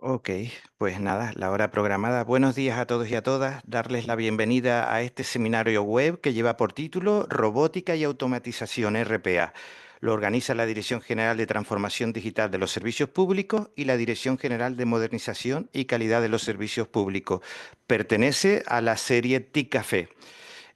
Ok, pues nada, la hora programada. Buenos días a todos y a todas. Darles la bienvenida a este seminario web que lleva por título Robótica y Automatización RPA. Lo organiza la Dirección General de Transformación Digital de los Servicios Públicos y la Dirección General de Modernización y Calidad de los Servicios Públicos. Pertenece a la serie TIC Café.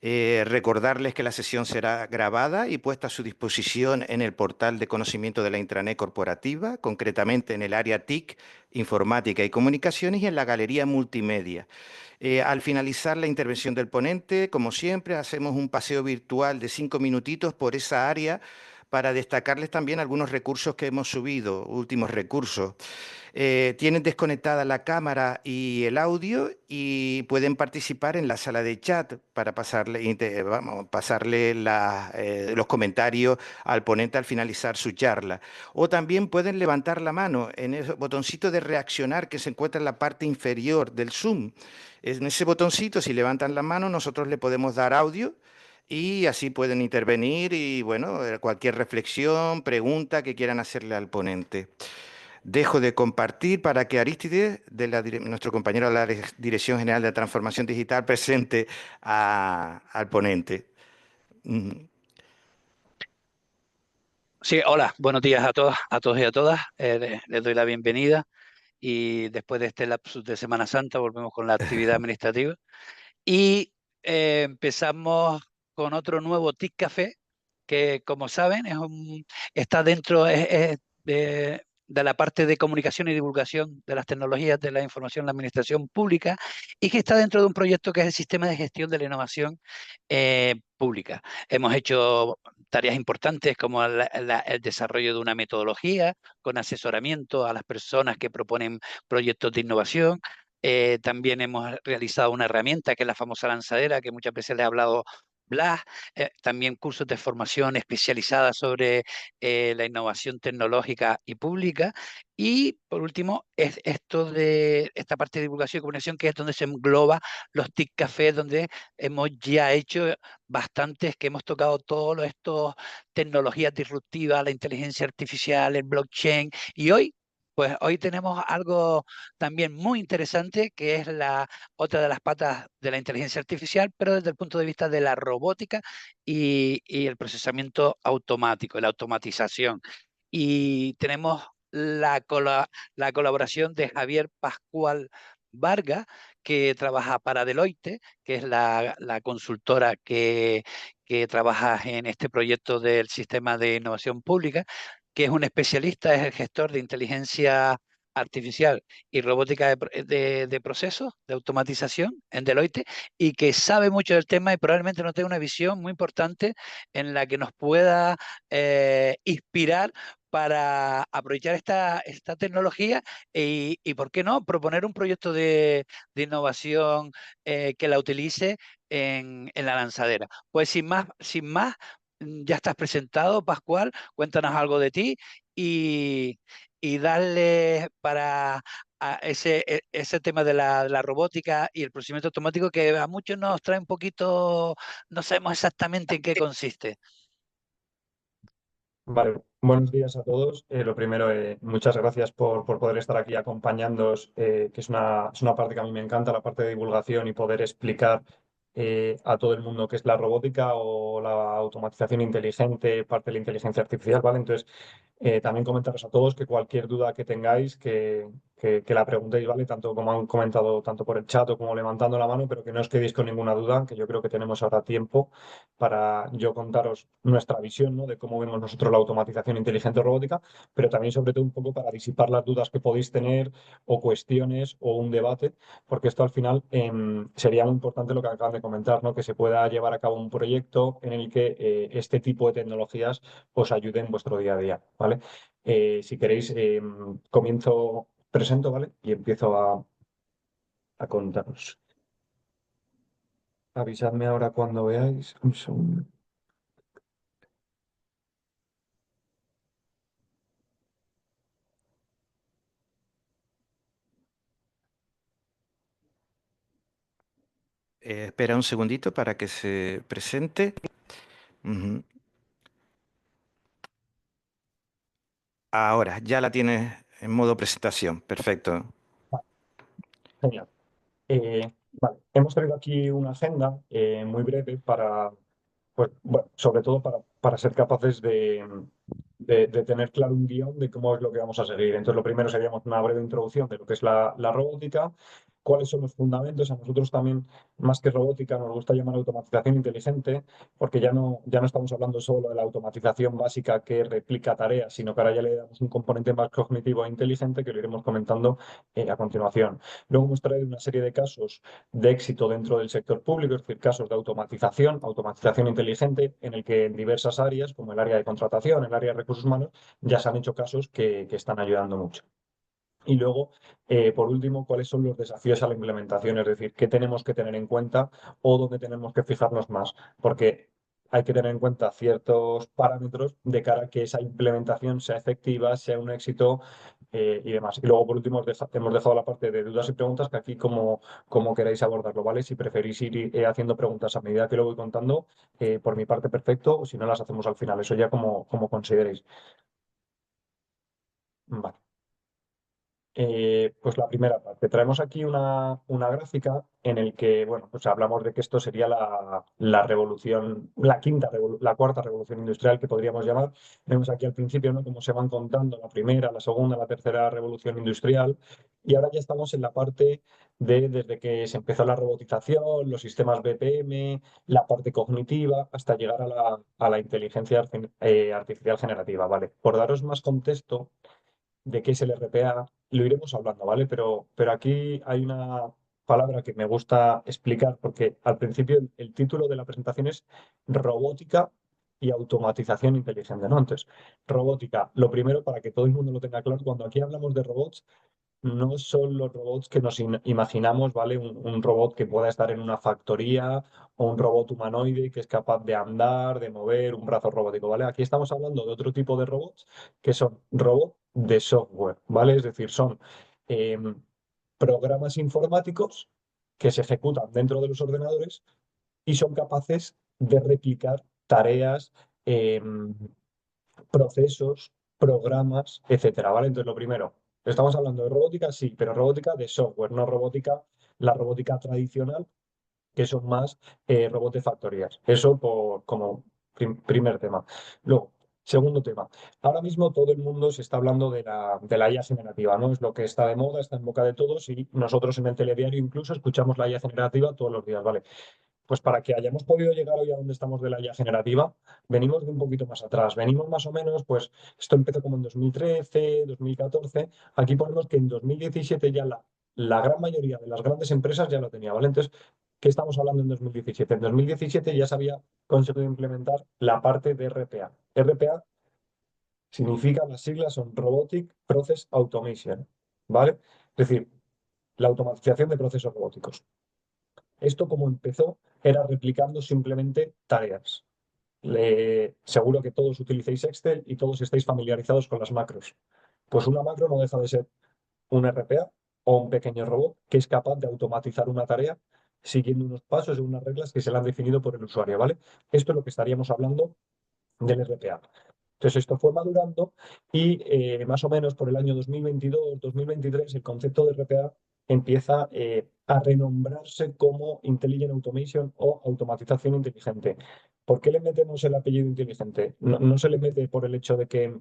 Recordarles que la sesión será grabada y puesta a su disposición en el portal de conocimiento de la intranet corporativa, concretamente en el área TIC, Informática y Comunicaciones y en la galería multimedia. Al finalizar la intervención del ponente, como siempre, hacemos un paseo virtual de 5 minutitos por esa área para destacarles también algunos recursos que hemos subido, últimos recursos. Tienen desconectada la cámara y el audio y pueden participar en la sala de chat para pasarle los comentarios al ponente al finalizar su charla. O también pueden levantar la mano en el botoncito de reaccionar que se encuentra en la parte inferior del Zoom. En ese botoncito, si levantan la mano, nosotros le podemos dar audio y así pueden intervenir y, bueno, cualquier reflexión, pregunta que quieran hacerle al ponente. Dejo de compartir para que Arístides, nuestro compañero de la Dirección General de Transformación Digital, presente al ponente. Mm. Sí, hola, buenos días a todos y a todas. Les doy la bienvenida y después de este lapsus de Semana Santa volvemos con la actividad administrativa y empezamos con otro nuevo TIC Café que, como saben, está dentro de la parte de comunicación y divulgación de las tecnologías de la información en la administración pública y que está dentro de un proyecto que es el Sistema de Gestión de la Innovación Pública. Hemos hecho tareas importantes como el desarrollo de una metodología con asesoramiento a las personas que proponen proyectos de innovación. También hemos realizado una herramienta que es la famosa lanzadera, que muchas veces le he hablado Blas, también cursos de formación especializada sobre la innovación tecnológica y pública. Y por último, es esto de esta parte de divulgación y comunicación, que es donde se engloba los TIC Cafés, donde hemos ya hecho bastantes, que hemos tocado todos estos tecnologías disruptivas, la inteligencia artificial, el blockchain, y hoy tenemos algo también muy interesante, que es la otra de las patas de la inteligencia artificial, pero desde el punto de vista de la robótica y el procesamiento automático, la automatización. Y tenemos la colaboración de Javier Pascual Vargas, que trabaja para Deloitte, que es la consultora que trabaja en este proyecto del sistema de innovación pública, que es un especialista, es el gestor de inteligencia artificial y robótica de procesos, de automatización en Deloitte, y que sabe mucho del tema y probablemente nos tenga una visión muy importante en la que nos pueda inspirar para aprovechar esta tecnología y, ¿por qué no?, proponer un proyecto de innovación que la utilice en la lanzadera. Pues sin más, ya estás presentado, Pascual, cuéntanos algo de ti y, y darle para ese tema de la robótica y el procedimiento automático, que a muchos nos trae un poquito, no sabemos exactamente en qué consiste. Vale, buenos días a todos. Lo primero, muchas gracias por poder estar aquí acompañándoos, que es una parte que a mí me encanta, la parte de divulgación y poder explicar a todo el mundo qué es la robótica o la automatización inteligente, parte de la inteligencia artificial, ¿vale? Entonces, también comentaros a todos que cualquier duda que tengáis, que la preguntéis, ¿vale? Tanto como han comentado, tanto por el chat o como levantando la mano, pero que no os quedéis con ninguna duda, que yo creo que tenemos ahora tiempo para yo contaros nuestra visión, ¿no?, de cómo vemos nosotros la automatización inteligente o robótica, pero también sobre todo un poco para disipar las dudas que podéis tener o cuestiones o un debate, porque esto al final sería muy importante lo que acaban de comentar, ¿no?, que se pueda llevar a cabo un proyecto en el que este tipo de tecnologías os ayuden en vuestro día a día, ¿vale? Si queréis, presento, ¿vale? Y empiezo a contaros. Avisadme ahora cuando veáis. Un segundo. Espera un segundito para que se presente. Ujú. Ahora, ya la tienes en modo presentación. Perfecto. Genial. Vale, hemos traído aquí una agenda muy breve para, pues, bueno, sobre todo para ser capaces de tener claro un guión de cómo es lo que vamos a seguir. Entonces, lo primero sería una breve introducción de lo que es la robótica, cuáles son los fundamentos. A nosotros también, más que robótica, nos gusta llamar automatización inteligente, porque ya no estamos hablando solo de la automatización básica que replica tareas, sino que ahora ya le damos un componente más cognitivo e inteligente que lo iremos comentando a continuación. Luego hemos traído una serie de casos de éxito dentro del sector público, es decir, casos de automatización inteligente, en el que en diversas áreas, como el área de contratación, el área de recursos humanos, ya se han hecho casos que están ayudando mucho. Y luego, por último, cuáles son los desafíos a la implementación, es decir, qué tenemos que tener en cuenta o dónde tenemos que fijarnos más, porque hay que tener en cuenta ciertos parámetros de cara a que esa implementación sea efectiva, sea un éxito y demás. Y luego, por último, hemos dejado la parte de dudas y preguntas, que aquí como queráis abordarlo, ¿vale? Si preferís ir haciendo preguntas a medida que lo voy contando, por mi parte, perfecto, o si no, las hacemos al final, eso ya como consideréis. Vale. Pues la primera parte. Traemos aquí una gráfica en el que, bueno, pues hablamos de que esto sería la revolución, la cuarta revolución industrial que podríamos llamar. Vemos aquí al principio, ¿no? Cómo se van contando la primera, la segunda, la tercera revolución industrial. Y ahora ya estamos en la parte desde que se empezó la robotización, los sistemas BPM, la parte cognitiva, hasta llegar a la inteligencia artificial generativa, ¿vale? Por daros más contexto de qué es el RPA, lo iremos hablando, ¿vale? Pero aquí hay una palabra que me gusta explicar porque al principio el título de la presentación es robótica y automatización inteligente, ¿no? Entonces, robótica, lo primero para que todo el mundo lo tenga claro, cuando aquí hablamos de robots, no son los robots que nos imaginamos, ¿vale? Un robot que pueda estar en una factoría o un robot humanoide que es capaz de andar, de mover, un brazo robótico, ¿vale? Aquí estamos hablando de otro tipo de robots que son robots de software, ¿vale? Es decir, son em, programas informáticos que se ejecutan dentro de los ordenadores y son capaces de replicar tareas, procesos, programas, etcétera, ¿vale? Entonces, lo primero, estamos hablando de robótica, sí, pero robótica de software, no robótica, la robótica tradicional, que son más robots de factorías. Eso como primer tema. Luego, segundo tema. Ahora mismo todo el mundo se está hablando de la IA generativa, ¿no? Es lo que está de moda, está en boca de todos y nosotros en el telediario incluso escuchamos la IA generativa todos los días, ¿vale? Pues para que hayamos podido llegar hoy a donde estamos de la IA generativa, venimos de un poquito más atrás. Venimos más o menos, pues esto empezó como en 2013, 2014. Aquí ponemos que en 2017 ya la gran mayoría de las grandes empresas ya lo tenía, ¿vale? Entonces, ¿qué estamos hablando en 2017? En 2017 ya se había conseguido implementar la parte de RPA. RPA significa, las siglas son Robotic Process Automation, ¿vale? Es decir, la automatización de procesos robóticos. Esto como empezó era replicando simplemente tareas. Seguro que todos utilicéis Excel y todos estáis familiarizados con las macros. Pues una macro no deja de ser un RPA o un pequeño robot que es capaz de automatizar una tarea siguiendo unos pasos y unas reglas que se le han definido por el usuario, ¿vale? Esto es lo que estaríamos hablando del RPA. Entonces esto fue madurando y más o menos por el año 2022, 2023 el concepto de RPA empieza a renombrarse como Intelligent Automation o automatización inteligente. ¿Por qué le metemos el apellido inteligente? No se le mete por el hecho de que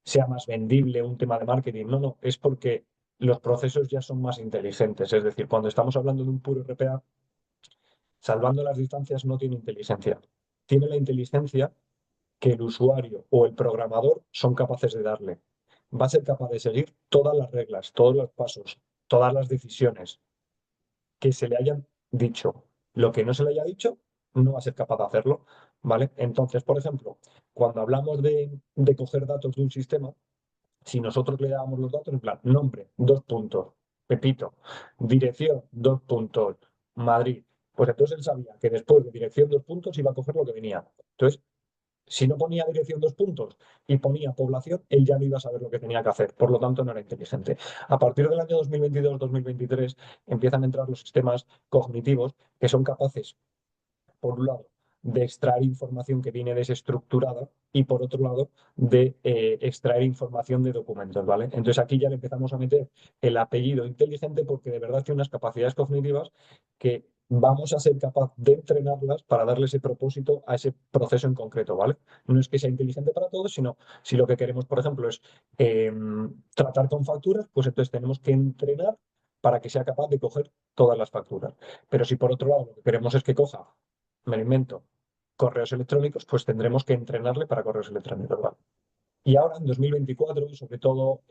sea más vendible un tema de marketing, no, es porque los procesos ya son más inteligentes. Es decir, cuando estamos hablando de un puro RPA, salvando las distancias no tiene inteligencia. Tiene la inteligencia que el usuario o el programador son capaces de darle. Va a ser capaz de seguir todas las reglas, todos los pasos, todas las decisiones que se le hayan dicho. Lo que no se le haya dicho, no va a ser capaz de hacerlo, ¿vale? Entonces, por ejemplo, cuando hablamos de coger datos de un sistema, si nosotros le dábamos los datos, en plan, nombre, dos puntos, Pepito, dirección, dos puntos, Madrid, pues entonces él sabía que después de dirección, dos puntos, iba a coger lo que venía. Entonces, si no ponía dirección, dos puntos, y ponía población, él ya no iba a saber lo que tenía que hacer. Por lo tanto, no era inteligente. A partir del año 2022-2023 empiezan a entrar los sistemas cognitivos que son capaces, por un lado, de extraer información que viene desestructurada y por otro lado de extraer información de documentos, ¿vale? Entonces aquí ya le empezamos a meter el apellido inteligente porque de verdad tiene unas capacidades cognitivas que vamos a ser capaz de entrenarlas para darle ese propósito a ese proceso en concreto, ¿vale? No es que sea inteligente para todos, sino si lo que queremos, por ejemplo, es tratar con facturas, pues entonces tenemos que entrenar para que sea capaz de coger todas las facturas. Pero si por otro lado lo que queremos es que coja, me lo invento, correos electrónicos, pues tendremos que entrenarle para correos electrónicos, ¿vale? Y ahora, en 2024, sobre todo,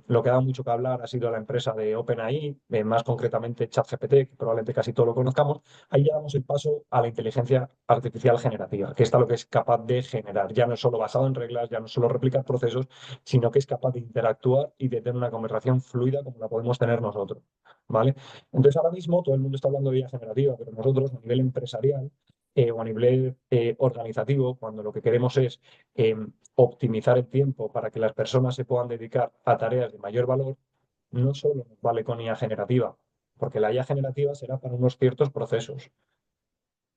lo que ha dado mucho que hablar ha sido la empresa de OpenAI, más concretamente ChatGPT, que probablemente casi todos lo conozcamos. Ahí ya damos el paso a la inteligencia artificial generativa, que está lo que es capaz de generar. Ya no es solo basado en reglas, ya no es solo replicar procesos, sino que es capaz de interactuar y de tener una conversación fluida como la podemos tener nosotros, ¿vale? Entonces, ahora mismo todo el mundo está hablando de IA generativa, pero nosotros, a nivel empresarial, o a nivel organizativo, cuando lo que queremos es optimizar el tiempo para que las personas se puedan dedicar a tareas de mayor valor, no solo nos vale con IA generativa, porque la IA generativa será para unos ciertos procesos.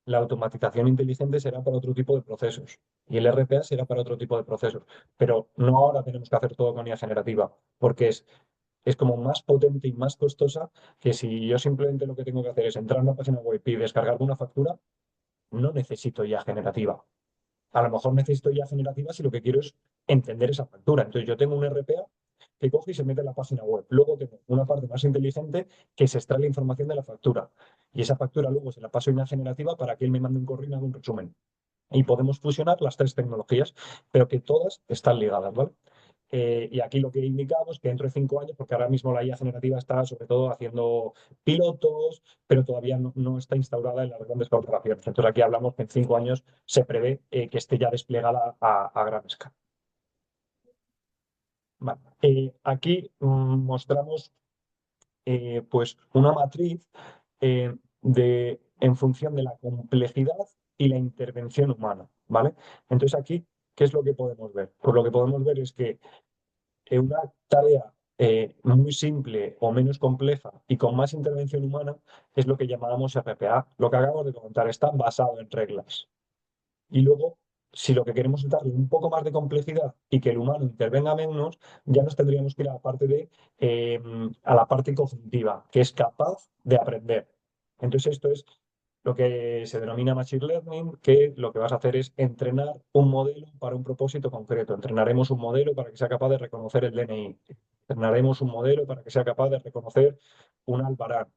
La automatización inteligente será para otro tipo de procesos y el RPA será para otro tipo de procesos. Pero no ahora tenemos que hacer todo con IA generativa, porque es como más potente y más costosa que si yo simplemente lo que tengo que hacer es entrar a una página web y descargar una factura, no necesito IA generativa. A lo mejor necesito ya generativa si lo que quiero es entender esa factura. Entonces yo tengo un RPA que coge y se mete en la página web. Luego tengo una parte más inteligente que se extrae la información de la factura. Y esa factura luego se la paso a una generativa para que él me mande un correo y me haga un resumen. Y podemos fusionar las tres tecnologías, pero que todas están ligadas, ¿vale? Y aquí lo que indicamos que dentro de 5 años, porque ahora mismo la IA generativa está sobre todo haciendo pilotos, pero todavía no está instaurada en las grandes corporaciones. Entonces aquí hablamos que en 5 años se prevé que esté ya desplegada a gran escala. Vale. Aquí mostramos pues una matriz en función de la complejidad y la intervención humana, ¿vale? Entonces aquí, ¿qué es lo que podemos ver? Pues lo que podemos ver es que una tarea muy simple o menos compleja y con más intervención humana es lo que llamábamos RPA. Lo que acabamos de comentar está basado en reglas. Y luego, si lo que queremos es darle un poco más de complejidad y que el humano intervenga menos, ya nos tendríamos que ir a la parte a la parte cognitiva, que es capaz de aprender. Entonces, esto es lo que se denomina Machine Learning, que lo que vas a hacer es entrenar un modelo para un propósito concreto. Entrenaremos un modelo para que sea capaz de reconocer el DNI. Entrenaremos un modelo para que sea capaz de reconocer un albarán.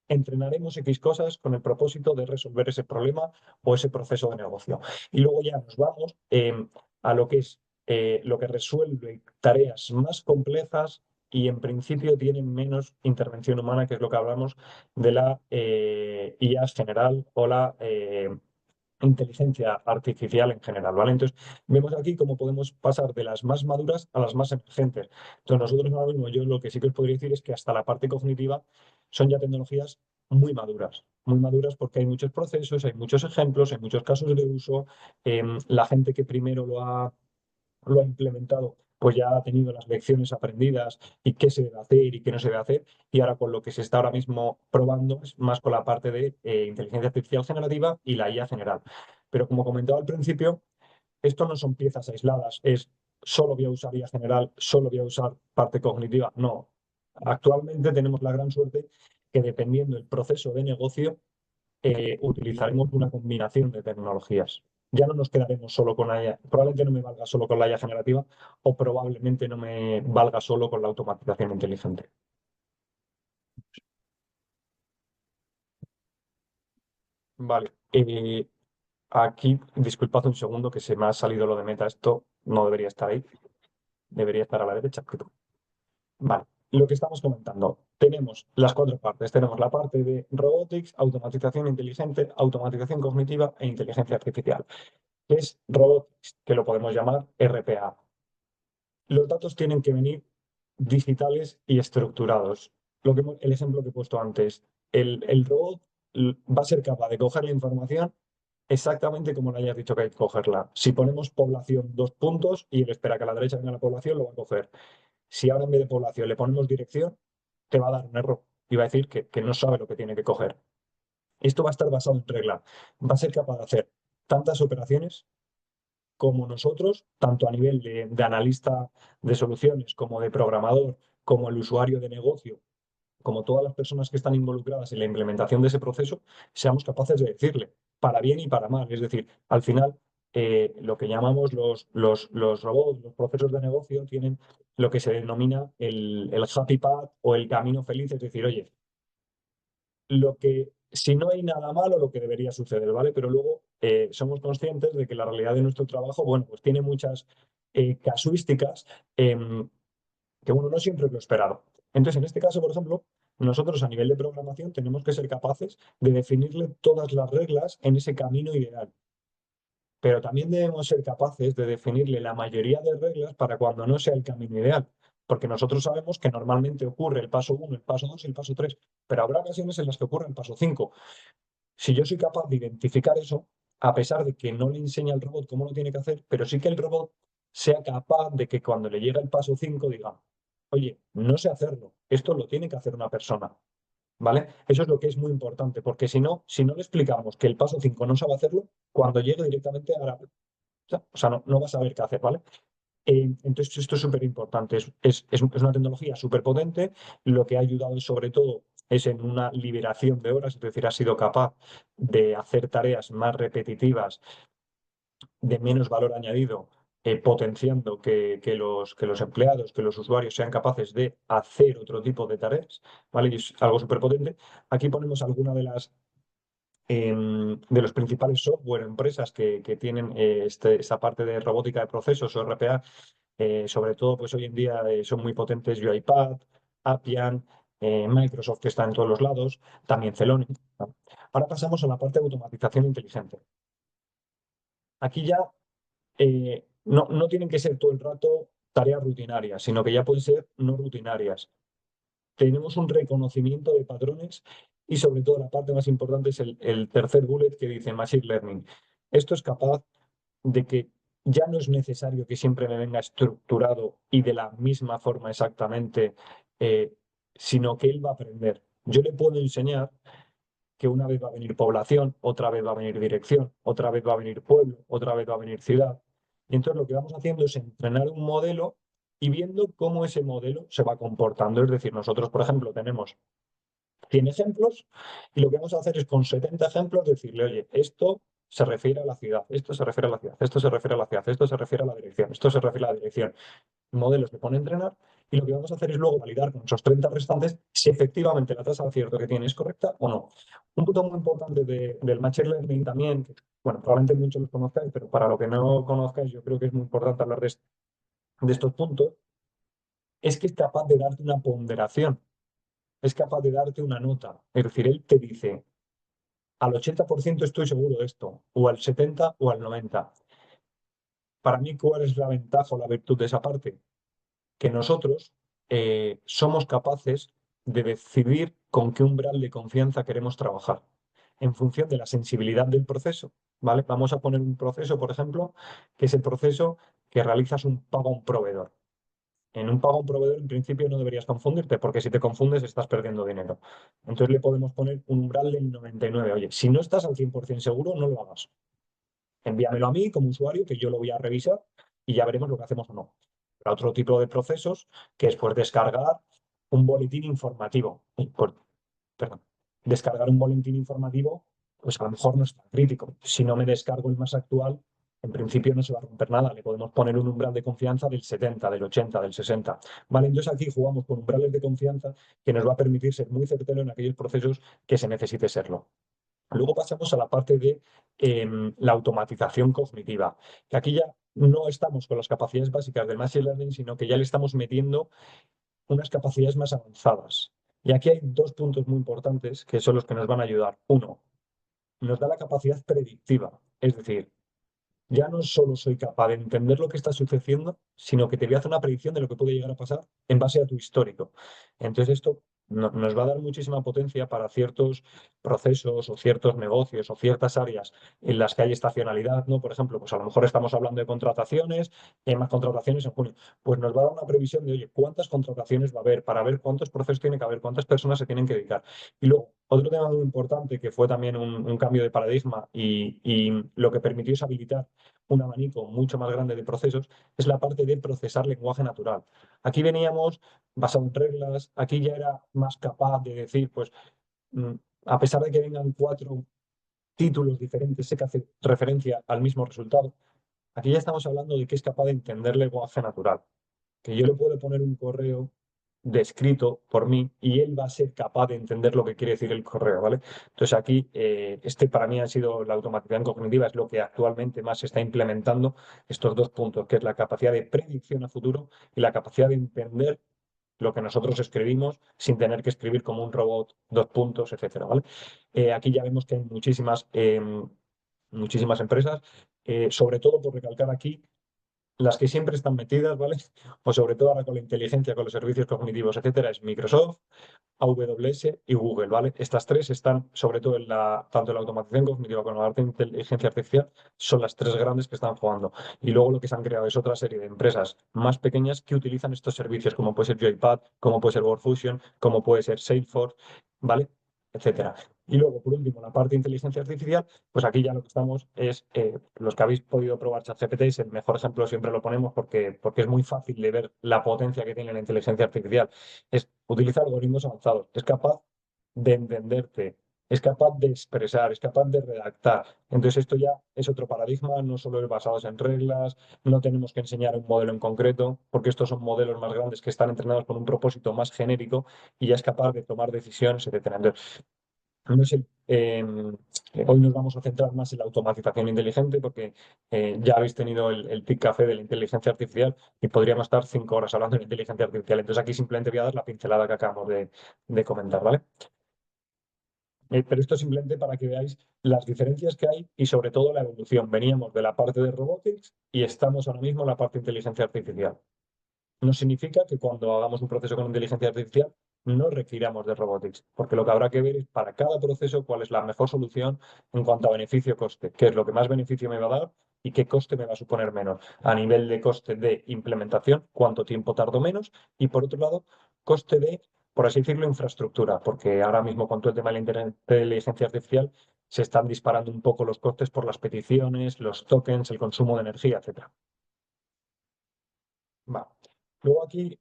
Entrenaremos X cosas con el propósito de resolver ese problema o ese proceso de negocio. Y luego ya nos vamos a lo que es lo que resuelve tareas más complejas y en principio tienen menos intervención humana, que es lo que hablamos de la IA general o la inteligencia artificial en general, ¿vale? Entonces, vemos aquí cómo podemos pasar de las más maduras a las más emergentes. Entonces, nosotros ahora mismo, yo lo que sí que os podría decir es que hasta la parte cognitiva son ya tecnologías muy maduras porque hay muchos procesos, hay muchos ejemplos, hay muchos casos de uso. La gente que primero lo ha implementado, pues ya ha tenido las lecciones aprendidas y qué se debe hacer y qué no se debe hacer. Y ahora con lo que se está ahora mismo probando es más con la parte de inteligencia artificial generativa y la IA general. Pero como comentaba al principio, esto no son piezas aisladas, es solo voy a usar IA general, solo voy a usar parte cognitiva. No. Actualmente tenemos la gran suerte que dependiendo del proceso de negocio, utilizaremos una combinación de tecnologías. Ya no nos quedaremos solo con la IA. Probablemente no me valga solo con la IA generativa o probablemente no me valga solo con la automatización inteligente. Vale. Aquí, disculpad un segundo que se me ha salido lo de meta. Esto no debería estar ahí. Debería estar a la derecha. Vale. Lo que estamos comentando. Tenemos las cuatro partes. Tenemos la parte de robotics, automatización inteligente, automatización cognitiva e inteligencia artificial. Es robotics, que lo podemos llamar RPA. Los datos tienen que venir digitales y estructurados. El ejemplo que he puesto antes, el robot va a ser capaz de coger la información exactamente como le hayas dicho que hay que cogerla. Si ponemos población 2 puntos y él espera que a la derecha venga la población, lo va a coger. Si ahora en vez de población le ponemos dirección, te va a dar un error y va a decir que no sabe lo que tiene que coger. Esto va a estar basado en regla. Va a ser capaz de hacer tantas operaciones como nosotros, tanto a nivel de analista de soluciones como de programador, como el usuario de negocio, como todas las personas que están involucradas en la implementación de ese proceso, seamos capaces de decirle, para bien y para mal. Es decir, al final, lo que llamamos los robots, los procesos de negocio, tienen lo que se denomina el happy path o el camino feliz. Es decir, oye, si no hay nada malo, lo que debería suceder, ¿vale? Pero luego somos conscientes de que la realidad de nuestro trabajo, bueno, pues tiene muchas casuísticas que uno no siempre es lo esperado. Entonces, en este caso, por ejemplo, nosotros a nivel de programación tenemos que ser capaces de definirle todas las reglas en ese camino ideal. Pero también debemos ser capaces de definirle la mayoría de reglas para cuando no sea el camino ideal. Porque nosotros sabemos que normalmente ocurre el paso 1, el paso 2 y el paso 3, pero habrá ocasiones en las que ocurre el paso 5. Si yo soy capaz de identificar eso, a pesar de que no le enseña al robot cómo lo tiene que hacer, pero sí que el robot sea capaz de que cuando le llegue el paso 5 diga, oye, no sé hacerlo, esto lo tiene que hacer una persona, ¿vale? Eso es lo que es muy importante, porque si no le explicamos que el paso 5 no sabe hacerlo, cuando llegue directamente o sea, no va a saber qué hacer, ¿vale? Entonces, esto es súper importante. Es una tecnología súper potente. Lo que ha ayudado sobre todo es en una liberación de horas, es decir, ha sido capaz de hacer tareas más repetitivas, de menos valor añadido, potenciando que los empleados, que los usuarios sean capaces de hacer otro tipo de tareas, ¿vale? Y es algo súper potente. Aquí ponemos algunas de los principales software empresas que tienen esta parte de robótica de procesos o RPA. Sobre todo, pues hoy en día son muy potentes UiPath, Appian, Microsoft, que está en todos los lados, también Celonis, ¿no? Ahora pasamos a la parte de automatización inteligente. Aquí ya no tienen que ser todo el rato tareas rutinarias, sino que ya pueden ser no rutinarias. Tenemos un reconocimiento de patrones y sobre todo la parte más importante es el tercer bullet que dice Machine Learning. Esto es capaz de que ya no es necesario que siempre me venga estructurado y de la misma forma exactamente, eh, sino que él va a aprender. Yo le puedo enseñar que una vez va a venir población, otra vez va a venir dirección, otra vez va a venir pueblo, otra vez va a venir ciudad. Y entonces lo que vamos haciendo es entrenar un modelo y viendo cómo ese modelo se va comportando. Es decir, nosotros, por ejemplo, tenemos 100 ejemplos y lo que vamos a hacer es con 70 ejemplos decirle, oye, esto se refiere a la ciudad, esto se refiere a la ciudad, esto se refiere a la ciudad, esto se refiere a la dirección, esto se refiere a la dirección. Modelos que pone a entrenar y lo que vamos a hacer es luego validar con esos 30 restantes si efectivamente la tasa de acierto que tiene es correcta o no. Un punto muy importante del Machine Learning también, que, bueno, probablemente muchos los conozcáis, pero para lo que no conozcáis yo creo que es muy importante hablar de estos puntos, es que es capaz de darte una ponderación, es capaz de darte una nota. Es decir, él te dice, al 80% estoy seguro de esto, o al 70% o al 90%. Para mí, ¿cuál es la ventaja o la virtud de esa parte? Que nosotros somos capaces de decidir con qué umbral de confianza queremos trabajar en función de la sensibilidad del proceso, ¿vale? Vamos a poner un proceso, por ejemplo, que es el proceso que realizas un pago a un proveedor. En un pago a un proveedor, en principio, no deberías confundirte, porque si te confundes estás perdiendo dinero. Entonces le podemos poner un umbral del 99. Oye, si no estás al 100% seguro, no lo hagas. Envíamelo a mí como usuario, que yo lo voy a revisar y ya veremos lo que hacemos o no. Para otro tipo de procesos, que es pues descargar un boletín informativo. Perdón, descargar un boletín informativo, pues a lo mejor no es tan crítico. Si no me descargo el más actual, en principio no se va a romper nada. Le podemos poner un umbral de confianza del 70, del 80, del 60. ¿Vale? Entonces aquí jugamos con umbrales de confianza que nos va a permitir ser muy certero en aquellos procesos que se necesite serlo. Luego pasamos a la parte de la automatización cognitiva, que aquí ya no estamos con las capacidades básicas del Machine Learning, sino que ya le estamos metiendo unas capacidades más avanzadas. Y aquí hay dos puntos muy importantes que son los que nos van a ayudar. Uno, nos da la capacidad predictiva, es decir, ya no solo soy capaz de entender lo que está sucediendo, sino que te voy a hacer una predicción de lo que puede llegar a pasar en base a tu histórico. Entonces esto nos va a dar muchísima potencia para ciertos procesos o ciertos negocios o ciertas áreas en las que hay estacionalidad, ¿no? Por ejemplo, pues a lo mejor estamos hablando de contrataciones, hay más contrataciones en junio, pues nos va a dar una previsión de, oye, ¿cuántas contrataciones va a haber para ver cuántos procesos tiene que haber, cuántas personas se tienen que dedicar? Y luego, otro tema muy importante que fue también un cambio de paradigma y lo que permitió es habilitar un abanico mucho más grande de procesos, es la parte de procesar lenguaje natural. Aquí veníamos basado en reglas, aquí ya era más capaz de decir, pues, mm, a pesar de que vengan 4 títulos diferentes, sé que hace referencia al mismo resultado, aquí ya estamos hablando de que es capaz de entender lenguaje natural, que yo le puedo poner un correo descrito por mí y él va a ser capaz de entender lo que quiere decir el correo, ¿vale? Entonces aquí, este para mí ha sido la automatización cognitiva, es lo que actualmente más se está implementando, estos 2 puntos, que es la capacidad de predicción a futuro y la capacidad de entender lo que nosotros escribimos sin tener que escribir como un robot, 2 puntos, etcétera, ¿vale? Aquí ya vemos que hay muchísimas empresas, sobre todo por recalcar aquí las que siempre están metidas, ¿vale? O sobre todo ahora con la inteligencia, con los servicios cognitivos, etcétera, es Microsoft, AWS y Google, ¿vale? Estas tres están, sobre todo tanto en la automatización cognitiva como en la parte de inteligencia artificial, son las tres grandes que están jugando. Y luego lo que se han creado es otra serie de empresas más pequeñas que utilizan estos servicios, como puede ser Joypad, como puede ser WorkFusion, como puede ser Salesforce, ¿vale? Etcétera. Y luego, por último, la parte de inteligencia artificial, pues aquí ya lo que estamos es, los que habéis podido probar ChatGPT, es el mejor ejemplo, siempre lo ponemos porque es muy fácil de ver la potencia que tiene la inteligencia artificial. Utiliza algoritmos avanzados, es capaz de entenderte, es capaz de expresar, es capaz de redactar. Entonces esto ya es otro paradigma, no solo es basados en reglas, no tenemos que enseñar un modelo en concreto, porque estos son modelos más grandes que están entrenados con un propósito más genérico y ya es capaz de tomar decisiones, etc. Entonces, no sé, hoy nos vamos a centrar más en la automatización inteligente porque ya habéis tenido el TIC Café de la inteligencia artificial y podríamos estar 5 horas hablando de inteligencia artificial. Entonces aquí simplemente voy a dar la pincelada que acabamos de comentar, ¿vale? Pero esto simplemente para que veáis las diferencias que hay y sobre todo la evolución. Veníamos de la parte de robotics y estamos ahora mismo en la parte de inteligencia artificial. No significa que cuando hagamos un proceso con inteligencia artificial no requiramos de robotics, porque lo que habrá que ver es para cada proceso cuál es la mejor solución en cuanto a beneficio-coste, qué es lo que más beneficio me va a dar y qué coste me va a suponer menos. A nivel de coste de implementación, cuánto tiempo tardo menos y por otro lado, coste de, por así decirlo, infraestructura, porque ahora mismo con todo el tema de la inteligencia artificial se están disparando un poco los costes por las peticiones, los tokens, el consumo de energía, etcétera. Va. Luego aquí,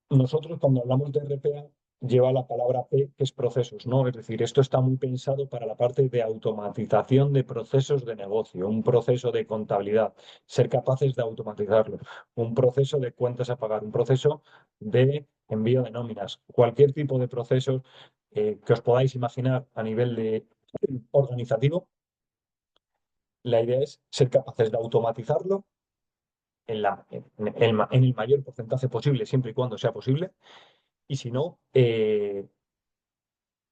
nosotros cuando hablamos de RPA lleva la palabra P, que es procesos, ¿no? Es decir, esto está muy pensado para la parte de automatización de procesos de negocio, un proceso de contabilidad, ser capaces de automatizarlo, un proceso de cuentas a pagar, un proceso de envío de nóminas, cualquier tipo de procesos que os podáis imaginar a nivel de organizativo, la idea es ser capaces de automatizarlo en el mayor porcentaje posible, siempre y cuando sea posible, y si no,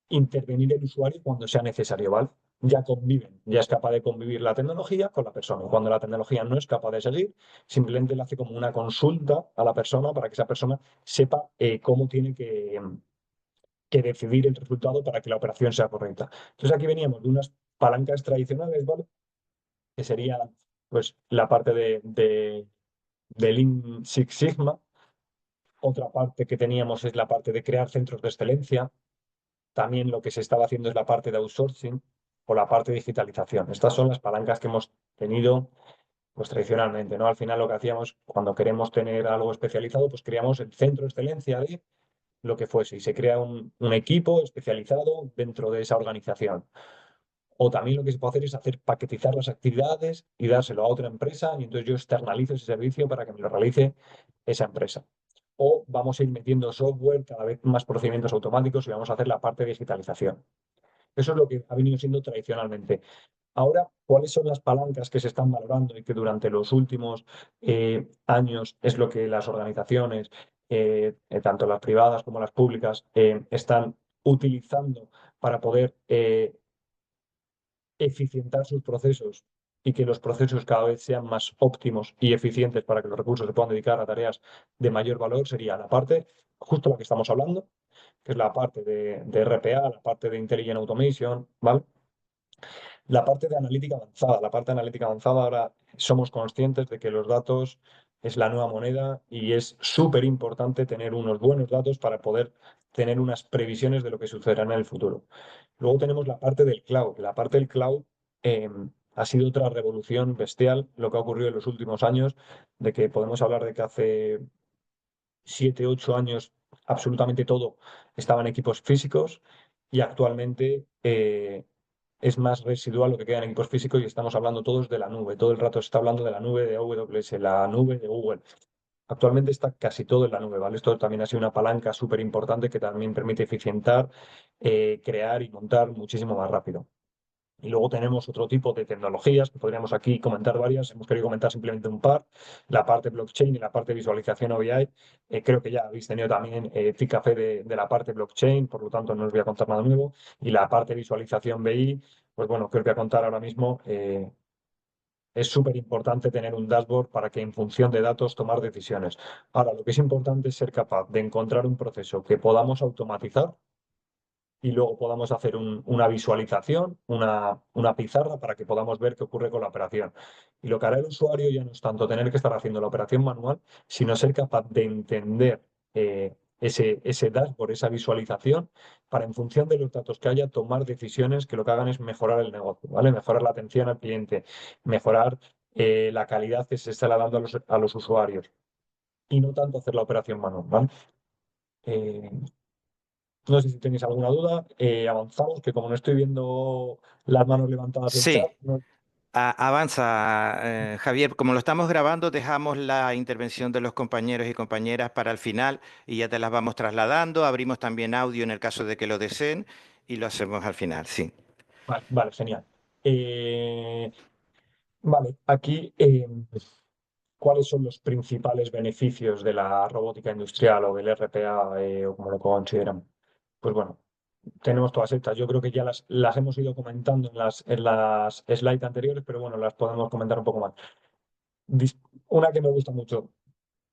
intervenir el usuario cuando sea necesario, ¿vale? Ya conviven, ya es capaz de convivir la tecnología con la persona. Cuando la tecnología no es capaz de seguir, simplemente le hace como una consulta a la persona para que esa persona sepa cómo tiene que decidir el resultado para que la operación sea correcta. Entonces aquí veníamos de unas palancas tradicionales, ¿vale? Que sería pues la parte de Lean Six Sigma. Otra parte que teníamos es la parte de crear centros de excelencia. También lo que se estaba haciendo es la parte de outsourcing o la parte de digitalización. Estas son las palancas que hemos tenido pues tradicionalmente, ¿no? Al final lo que hacíamos cuando queremos tener algo especializado, pues creamos el centro de excelencia de lo que fuese y se crea un equipo especializado dentro de esa organización. O también lo que se puede hacer es hacer paquetizar las actividades y dárselo a otra empresa y entonces yo externalizo ese servicio para que me lo realice esa empresa. O vamos a ir metiendo software, cada vez más procedimientos automáticos y vamos a hacer la parte de digitalización. Eso es lo que ha venido siendo tradicionalmente. Ahora, ¿cuáles son las palancas que se están valorando y que durante los últimos años es lo que las organizaciones, tanto las privadas como las públicas, están utilizando para poder eficientar sus procesos y que los procesos cada vez sean más óptimos y eficientes para que los recursos se puedan dedicar a tareas de mayor valor? Sería la parte, justo la que estamos hablando, que es la parte de RPA, la parte de Intelligent Automation, ¿vale? La parte de analítica avanzada. La parte de analítica avanzada ahora somos conscientes de que los datos es la nueva moneda y es súper importante tener unos buenos datos para poder tener unas previsiones de lo que sucederá en el futuro. Luego tenemos la parte del cloud. La parte del cloud eh, ha sido otra revolución bestial, lo que ha ocurrido en los últimos años, de que podemos hablar de que hace 7, 8 años absolutamente todo estaba en equipos físicos y actualmente es más residual lo que queda en equipos físicos y estamos hablando todos de la nube. Todo el rato se está hablando de la nube de AWS, la nube de Google. Actualmente está casi todo en la nube, ¿vale? Esto también ha sido una palanca súper importante que también permite eficientar, crear y montar muchísimo más rápido. Y luego tenemos otro tipo de tecnologías que podríamos aquí comentar varias. Hemos querido comentar simplemente un par. La parte blockchain y la parte de visualización OBI. Creo que ya habéis tenido también Café de la parte blockchain, por lo tanto no os voy a contar nada nuevo. Y la parte de visualización BI, pues bueno, que os voy a contar ahora mismo. Es súper importante tener un dashboard para que en función de datos tomar decisiones. Ahora, lo que es importante es ser capaz de encontrar un proceso que podamos automatizar y luego podamos hacer una visualización, una pizarra para que podamos ver qué ocurre con la operación. Y lo que hará el usuario ya no es tanto tener que estar haciendo la operación manual, sino ser capaz de entender ese dashboard, esa visualización, para en función de los datos que haya, tomar decisiones que lo que hagan es mejorar el negocio, ¿vale? Mejorar la atención al cliente, mejorar la calidad que se está dando a los usuarios y no tanto hacer la operación manual, ¿vale? Eh, no sé si tenéis alguna duda. Avanzamos, que como no estoy viendo las manos levantadas del chat, Sí, avanza, Javier. Como lo estamos grabando, dejamos la intervención de los compañeros y compañeras para el final y ya te las vamos trasladando. Abrimos también audio en el caso de que lo deseen y lo hacemos al final, sí. vale, vale, genial. Eh, vale, aquí, ¿cuáles son los principales beneficios de la robótica industrial o del RPA, o como lo consideran? Pues bueno, tenemos todas estas. Yo creo que ya las hemos ido comentando en las slides anteriores, pero bueno, las podemos comentar un poco más. Dis- una que me gusta mucho,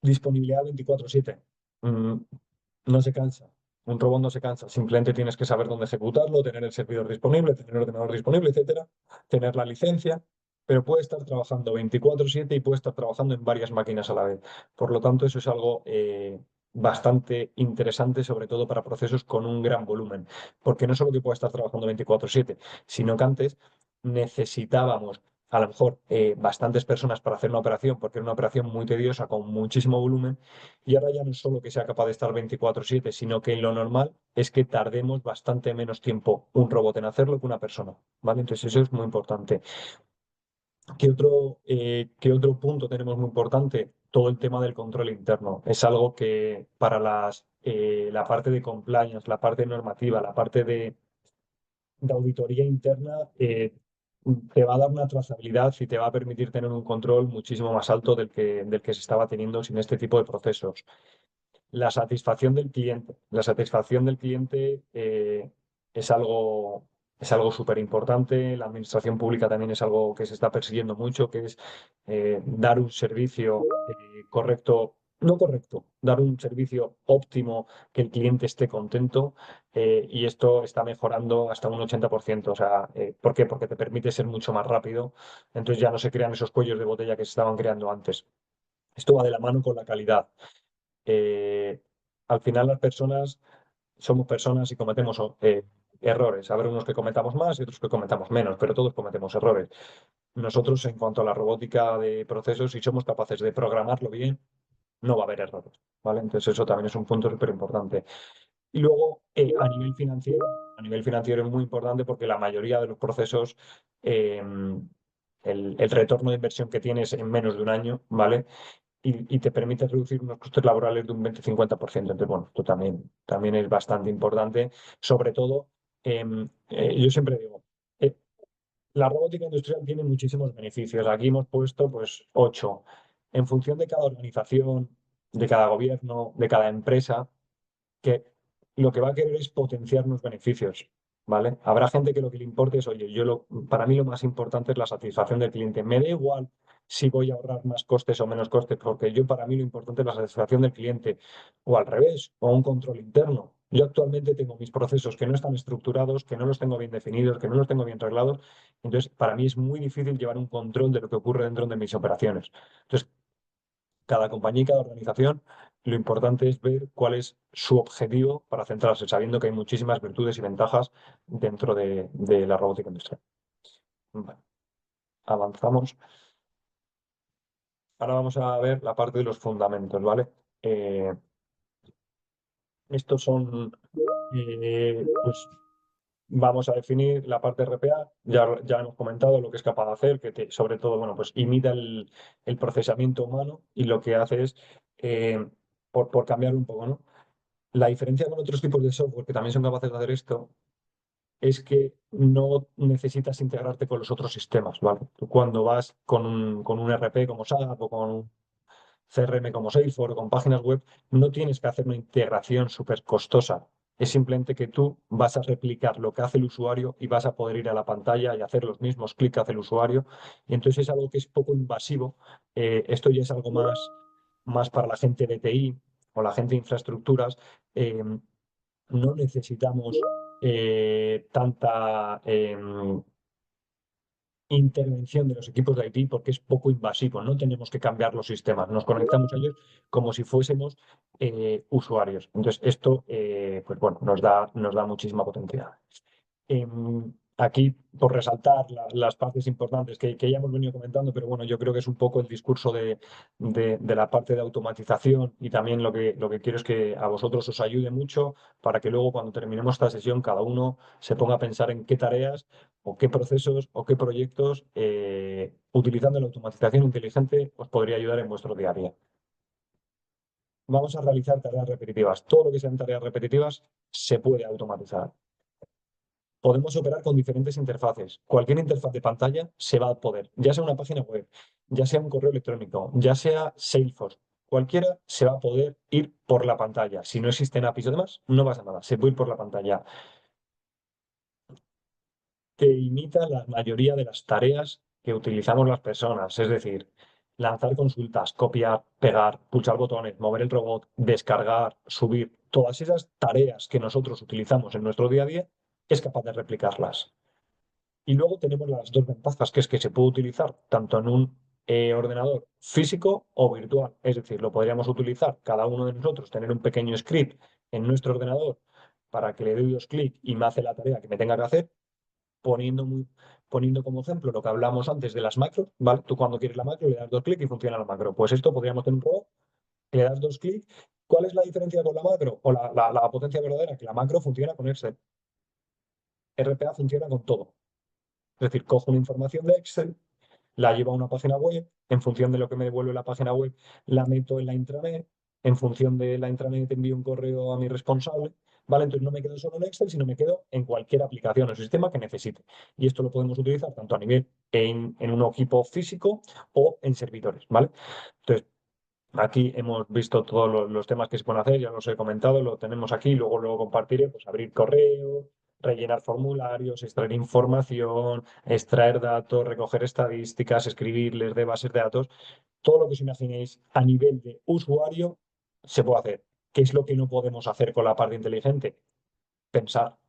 disponibilidad 24/7. Mm, no se cansa. Un robot no se cansa. Simplemente tienes que saber dónde ejecutarlo, tener el servidor disponible, tener el ordenador disponible, etcétera, tener la licencia, pero puede estar trabajando 24/7 y puede estar trabajando en varias máquinas a la vez. Por lo tanto, eso es algo bastante interesante, sobre todo para procesos con un gran volumen, porque no solo que pueda estar trabajando 24/7, sino que antes necesitábamos a lo mejor bastantes personas para hacer una operación, porque era una operación muy tediosa con muchísimo volumen, y ahora ya no es solo que sea capaz de estar 24/7, sino que lo normal es que tardemos bastante menos tiempo un robot en hacerlo que una persona, ¿vale? Entonces eso es muy importante. ¿Qué otro punto tenemos muy importante? Todo el tema del control interno. Es algo que para la parte de compliance, la parte normativa, la parte de auditoría interna, te va a dar una trazabilidad y te va a permitir tener un control muchísimo más alto del que se estaba teniendo sin este tipo de procesos. La satisfacción del cliente. La satisfacción del cliente es algo, es algo súper importante. La administración pública también es algo que se está persiguiendo mucho, que es dar un servicio correcto, no correcto, dar un servicio óptimo, que el cliente esté contento, y esto está mejorando hasta un 80%. O sea, ¿por qué? Porque te permite ser mucho más rápido. Entonces ya no se crean esos cuellos de botella que se estaban creando antes. Esto va de la mano con la calidad. eh, Al final las personas somos personas y cometemos errores. Habrá unos que cometamos más y otros que cometamos menos, pero todos cometemos errores. Nosotros, en cuanto a la robótica de procesos, si somos capaces de programarlo bien, no va a haber errores, ¿vale? Entonces eso también es un punto súper importante. Y luego, a nivel financiero es muy importante porque la mayoría de los procesos, eh, el retorno de inversión que tienes en menos de un año, ¿vale? Y te permite reducir unos costes laborales de un 20-50%. Entonces, bueno, esto también es bastante importante. Sobre todo, yo siempre digo, la robótica industrial tiene muchísimos beneficios. Aquí hemos puesto pues 8. En función de cada organización, de cada gobierno, de cada empresa, que lo que va a querer es potenciar los beneficios, ¿vale? Habrá gente que lo que le importe es, oye, para mí lo más importante es la satisfacción del cliente. Me da igual si voy a ahorrar más costes o menos costes, porque para mí lo importante es la satisfacción del cliente, o al revés, o un control interno. Yo actualmente tengo mis procesos que no están estructurados, que no los tengo bien definidos, que no los tengo bien reglados. Entonces, para mí es muy difícil llevar un control de lo que ocurre dentro de mis operaciones. Entonces, cada compañía y cada organización, lo importante es ver cuál es su objetivo para centrarse, sabiendo que hay muchísimas virtudes y ventajas dentro de la robótica industrial. Vale, avanzamos. Ahora vamos a ver la parte de los fundamentos, ¿vale? Eh, estos son, pues vamos a definir la parte RPA, ya hemos comentado lo que es capaz de hacer, sobre todo, bueno, pues imita el procesamiento humano y lo que hace es, por cambiar un poco, ¿no? La diferencia con otros tipos de software que también son capaces de hacer esto es que no necesitas integrarte con los otros sistemas, ¿vale? Tú cuando vas con un RP como SAP o con un CRM como Salesforce o con páginas web, no tienes que hacer una integración súper costosa. Es simplemente que tú vas a replicar lo que hace el usuario y vas a poder ir a la pantalla y hacer los mismos clics que hace el usuario. Y entonces es algo que es poco invasivo. Esto ya es algo más para la gente de TI o la gente de infraestructuras. Eh, no necesitamos tanta intervención de los equipos de IT porque es poco invasivo, no tenemos que cambiar los sistemas, nos conectamos a ellos como si fuésemos usuarios. Entonces, esto, pues bueno, nos da muchísima potencia. Aquí, por resaltar las partes importantes que ya hemos venido comentando, pero bueno, yo creo que es un poco el discurso de la parte de automatización y también lo que quiero es que a vosotros os ayude mucho para que luego cuando terminemos esta sesión cada uno se ponga a pensar en qué tareas o qué procesos o qué proyectos utilizando la automatización inteligente os podría ayudar en vuestro día a día. Vamos a realizar tareas repetitivas. Todo lo que sean tareas repetitivas se puede automatizar. Podemos operar con diferentes interfaces. Cualquier interfaz de pantalla se va a poder, ya sea una página web, ya sea un correo electrónico, ya sea Salesforce, cualquiera se va a poder ir por la pantalla. Si no existen APIs o demás, no pasa nada, se puede ir por la pantalla. Que imita la mayoría de las tareas que utilizamos las personas, es decir, lanzar consultas, copiar, pegar, pulsar botones, mover el robot, descargar, subir, todas esas tareas que nosotros utilizamos en nuestro día a día, es capaz de replicarlas. Y luego tenemos las dos ventajas, que es que se puede utilizar tanto en un ordenador físico o virtual. Es decir, lo podríamos utilizar cada uno de nosotros, tener un pequeño script en nuestro ordenador para que le doy dos clics y me hace la tarea que me tenga que hacer, poniendo, poniendo como ejemplo lo que hablamos antes de las macros, ¿vale? Tú cuando quieres la macro le das dos clics y funciona la macro. Pues esto podríamos tener un robot, le das dos clics. ¿Cuál es la diferencia con la macro o la potencia verdadera? Que la macro funciona con Excel. RPA funciona con todo. Es decir, cojo una información de Excel, la llevo a una página web, en función de lo que me devuelve la página web, la meto en la intranet, en función de la intranet envío un correo a mi responsable, ¿vale? Entonces no me quedo solo en Excel, sino me quedo en cualquier aplicación o sistema que necesite. Y esto lo podemos utilizar tanto a nivel en un equipo físico o en servidores, ¿vale? Entonces, aquí hemos visto todos los temas que se pueden hacer, ya los he comentado, lo tenemos aquí, luego compartiré, pues abrir correo, rellenar formularios, extraer información, extraer datos, recoger estadísticas, escribirles de bases de datos, todo lo que os imaginéis a nivel de usuario se puede hacer. ¿Qué es lo que no podemos hacer con la parte inteligente? Pensar.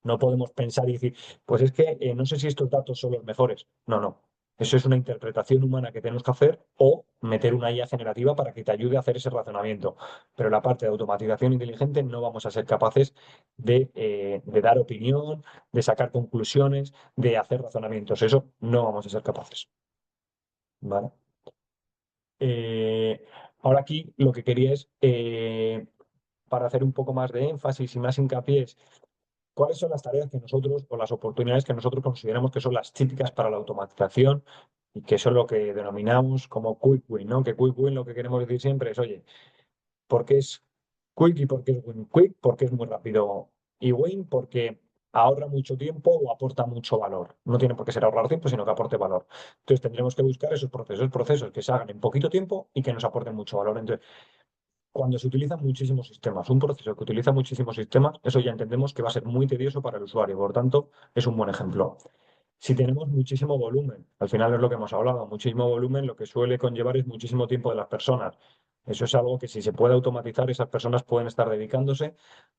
No podemos pensar y decir, pues es que no sé si estos datos son los mejores. No, no. Eso es una interpretación humana que tenemos que hacer o meter una IA generativa para que te ayude a hacer ese razonamiento. Pero la parte de automatización inteligente no vamos a ser capaces de dar opinión, de sacar conclusiones, de hacer razonamientos. Eso no vamos a ser capaces. ¿Vale? Eh, ahora aquí lo que quería es, para hacer un poco más de énfasis y más hincapié, ¿cuáles son las tareas que nosotros o las oportunidades que nosotros consideramos que son las típicas para la automatización y que son lo que denominamos como quick win, ¿no? Que quick win lo que queremos decir siempre es, oye, ¿por qué es quick y por qué es win? Quick porque es muy rápido y win porque ahorra mucho tiempo o aporta mucho valor. No tiene por qué ser ahorrar tiempo, sino que aporte valor. Entonces tendremos que buscar esos procesos que se hagan en poquito tiempo y que nos aporten mucho valor. Entonces, cuando se utilizan muchísimos sistemas, un proceso que utiliza muchísimos sistemas, eso ya entendemos que va a ser muy tedioso para el usuario. Por tanto, es un buen ejemplo. Si tenemos muchísimo volumen, al final es lo que hemos hablado, muchísimo volumen, lo que suele conllevar es muchísimo tiempo de las personas. Eso es algo que si se puede automatizar, esas personas pueden estar dedicándose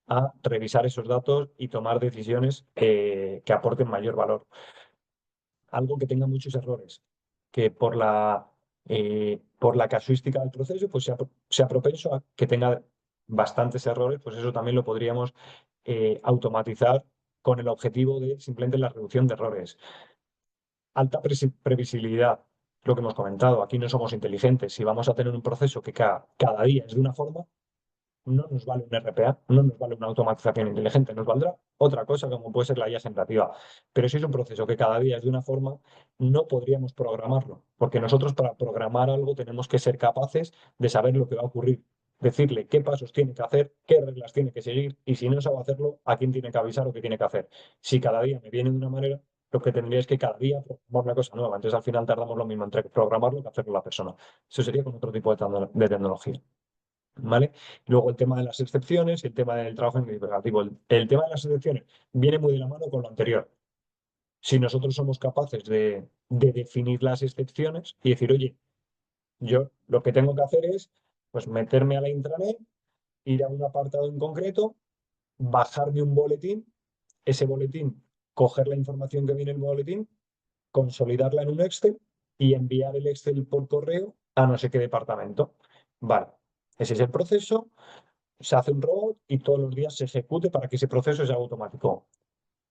a revisar esos datos y tomar decisiones que aporten mayor valor. Algo que tenga muchos errores, que por la casuística del proceso pues sea propenso a que tenga bastantes errores, pues eso también lo podríamos automatizar con el objetivo de simplemente la reducción de errores. Alta previsibilidad, lo que hemos comentado, aquí no somos inteligentes. Si vamos a tener un proceso que cada día es de una forma, no nos vale un RPA, no nos vale una automatización inteligente, nos valdrá otra cosa como puede ser la IA generativa. Pero si es un proceso que cada día es de una forma, no podríamos programarlo, porque nosotros para programar algo tenemos que ser capaces de saber lo que va a ocurrir, decirle qué pasos tiene que hacer, qué reglas tiene que seguir y si no sabe hacerlo, a quién tiene que avisar o qué tiene que hacer. Si cada día me viene de una manera, lo que tendría es que cada día programar una cosa nueva. Entonces al final tardamos lo mismo entre programarlo que hacerlo la persona. Eso sería con otro tipo de tecnología. ¿Vale? Luego el tema de las excepciones y el tema del trabajo investigativo. El tema de las excepciones viene muy de la mano con lo anterior. Si nosotros somos capaces de definir las excepciones y decir, oye, yo lo que tengo que hacer es pues meterme a la intranet, ir a un apartado en concreto, bajarme un boletín, ese boletín, coger la información que viene en el boletín, consolidarla en un Excel y enviar el Excel por correo a no sé qué departamento. Vale, ese es el proceso, se hace un robot y todos los días se ejecute para que ese proceso sea automático.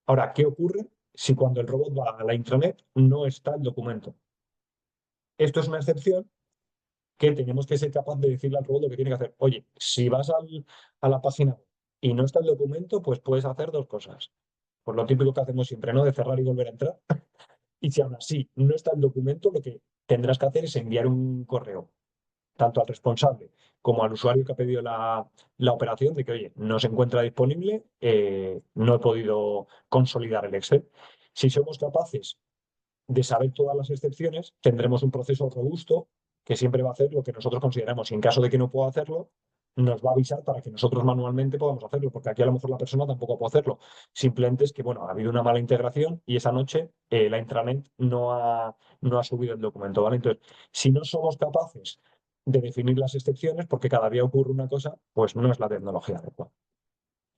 Ahora, ¿qué ocurre si cuando el robot va a la intranet no está el documento? Esto es una excepción que tenemos que ser capaz de decirle al robot lo que tiene que hacer. Oye, si vas a la página y no está el documento, pues puedes hacer dos cosas. Pues lo típico que hacemos siempre, ¿no? De cerrar y volver a entrar. Y si aún así no está el documento, lo que tendrás que hacer es enviar un correo tanto al responsable como al usuario que ha pedido la operación de que, oye, no se encuentra disponible, no he podido consolidar el Excel. Si somos capaces de saber todas las excepciones, tendremos un proceso robusto que siempre va a hacer lo que nosotros consideramos. Y en caso de que no pueda hacerlo, nos va a avisar para que nosotros manualmente podamos hacerlo, porque aquí a lo mejor la persona tampoco puede hacerlo. Simplemente es que, bueno, ha habido una mala integración y esa noche la intranet no ha subido el documento, ¿vale? Entonces, si no somos capaces de definir las excepciones, porque cada día ocurre una cosa, pues no es la tecnología adecuada.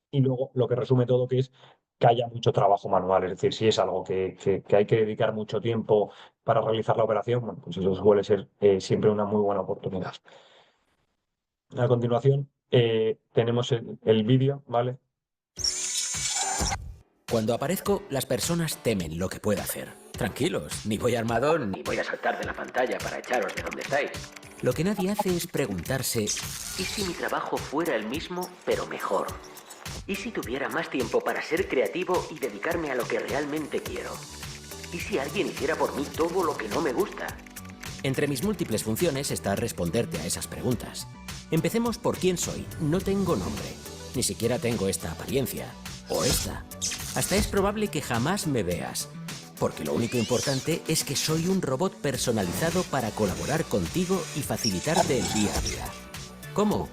Y luego lo que resume todo que es que haya mucho trabajo manual, es decir, si es algo que hay que dedicar mucho tiempo para realizar la operación, bueno, pues eso suele ser siempre una muy buena oportunidad. A continuación, tenemos el vídeo, ¿vale? Cuando aparezco, las personas temen lo que pueda hacer. Tranquilos, ni voy armado ni voy a saltar de la pantalla para echaros de donde estáis. Lo que nadie hace es preguntarse, ¿y si mi trabajo fuera el mismo, pero mejor? ¿Y si tuviera más tiempo para ser creativo y dedicarme a lo que realmente quiero? ¿Y si alguien hiciera por mí todo lo que no me gusta? Entre mis múltiples funciones está responderte a esas preguntas. Empecemos por quién soy. No tengo nombre. Ni siquiera tengo esta apariencia. O esta. Hasta es probable que jamás me veas. Porque lo único importante es que soy un robot personalizado para colaborar contigo y facilitarte el día a día. ¿Cómo?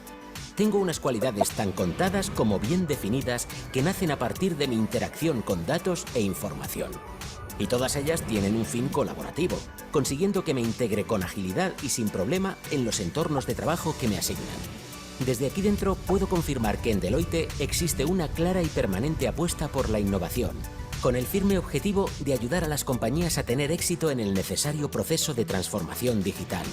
Tengo unas cualidades tan contadas como bien definidas que nacen a partir de mi interacción con datos e información. Y todas ellas tienen un fin colaborativo, consiguiendo que me integre con agilidad y sin problema en los entornos de trabajo que me asignan. Desde aquí dentro puedo confirmar que en Deloitte existe una clara y permanente apuesta por la innovación, con el firme objetivo de ayudar a las compañías a tener éxito en el necesario proceso de transformación digital.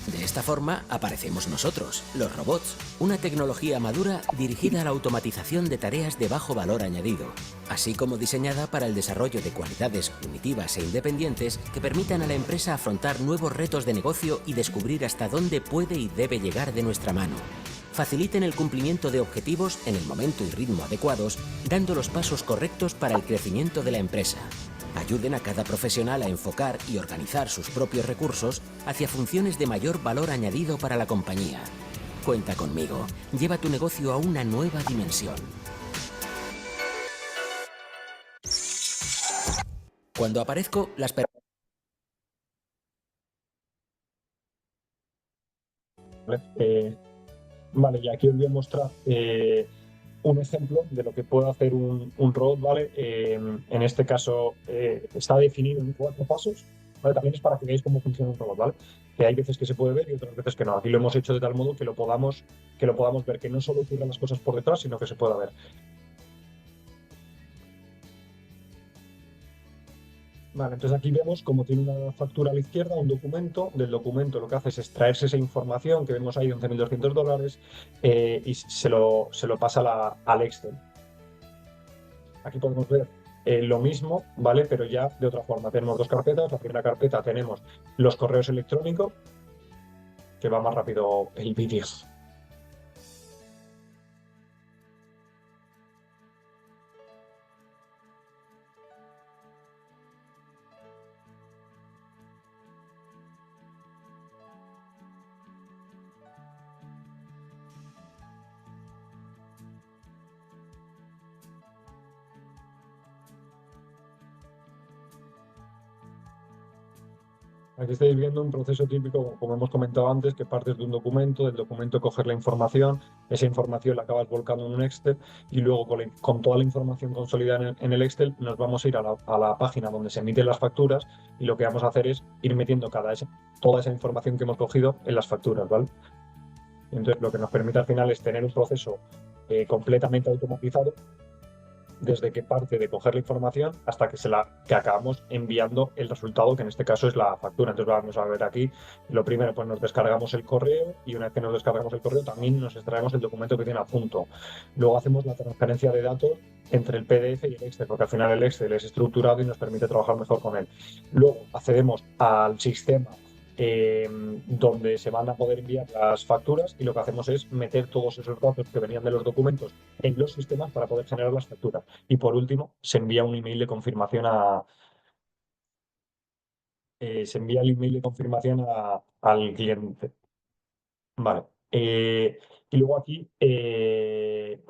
De esta forma aparecemos nosotros, los robots, una tecnología madura dirigida a la automatización de tareas de bajo valor añadido, así como diseñada para el desarrollo de cualidades cognitivas e independientes que permitan a la empresa afrontar nuevos retos de negocio y descubrir hasta dónde puede y debe llegar de nuestra mano. Faciliten el cumplimiento de objetivos en el momento y ritmo adecuados, dando los pasos correctos para el crecimiento de la empresa. Ayuden a cada profesional a enfocar y organizar sus propios recursos hacia funciones de mayor valor añadido para la compañía. Cuenta conmigo. Lleva tu negocio a una nueva dimensión. Cuando aparezco, las personas... Vale, y aquí os voy a mostrar un ejemplo de lo que puede hacer un robot, ¿vale? En este caso está definido en 4 pasos. ¿vale? También es para que veáis cómo funciona un robot, ¿vale? Que hay veces que se puede ver y otras veces que no. Aquí lo hemos hecho de tal modo que lo podamos ver, que no solo ocurran las cosas por detrás, sino que se pueda ver. Vale, entonces aquí vemos cómo tiene una factura a la izquierda, un documento. Del documento lo que hace es extraerse esa información que vemos ahí, $11.200, y se lo pasa al Excel. Aquí podemos ver lo mismo, ¿vale? Pero ya de otra forma. Tenemos dos carpetas. La primera carpeta tenemos los correos electrónicos, que va más rápido el vídeo. Aquí estáis viendo un proceso típico, como hemos comentado antes, que partes de un documento, del documento coger la información, esa información la acabas volcando en un Excel y luego con toda la información consolidada en el Excel nos vamos a ir a la página donde se emiten las facturas y lo que vamos a hacer es ir metiendo toda esa información que hemos cogido en las facturas, ¿vale? Entonces lo que nos permite al final es tener un proceso completamente automatizado desde que parte de coger la información hasta que acabamos enviando el resultado, que en este caso es la factura. Entonces vamos a ver aquí, lo primero, pues nos descargamos el correo y una vez que nos descargamos el correo también nos extraemos el documento que tiene adjunto. Luego hacemos la transferencia de datos entre el PDF y el Excel, porque al final el Excel es estructurado y nos permite trabajar mejor con él. Luego accedemos al sistema donde se van a poder enviar las facturas y lo que hacemos es meter todos esos datos que venían de los documentos en los sistemas para poder generar las facturas. Y por último, se envía un email de confirmación se envía el email de confirmación al cliente. Vale. Y luego aquí,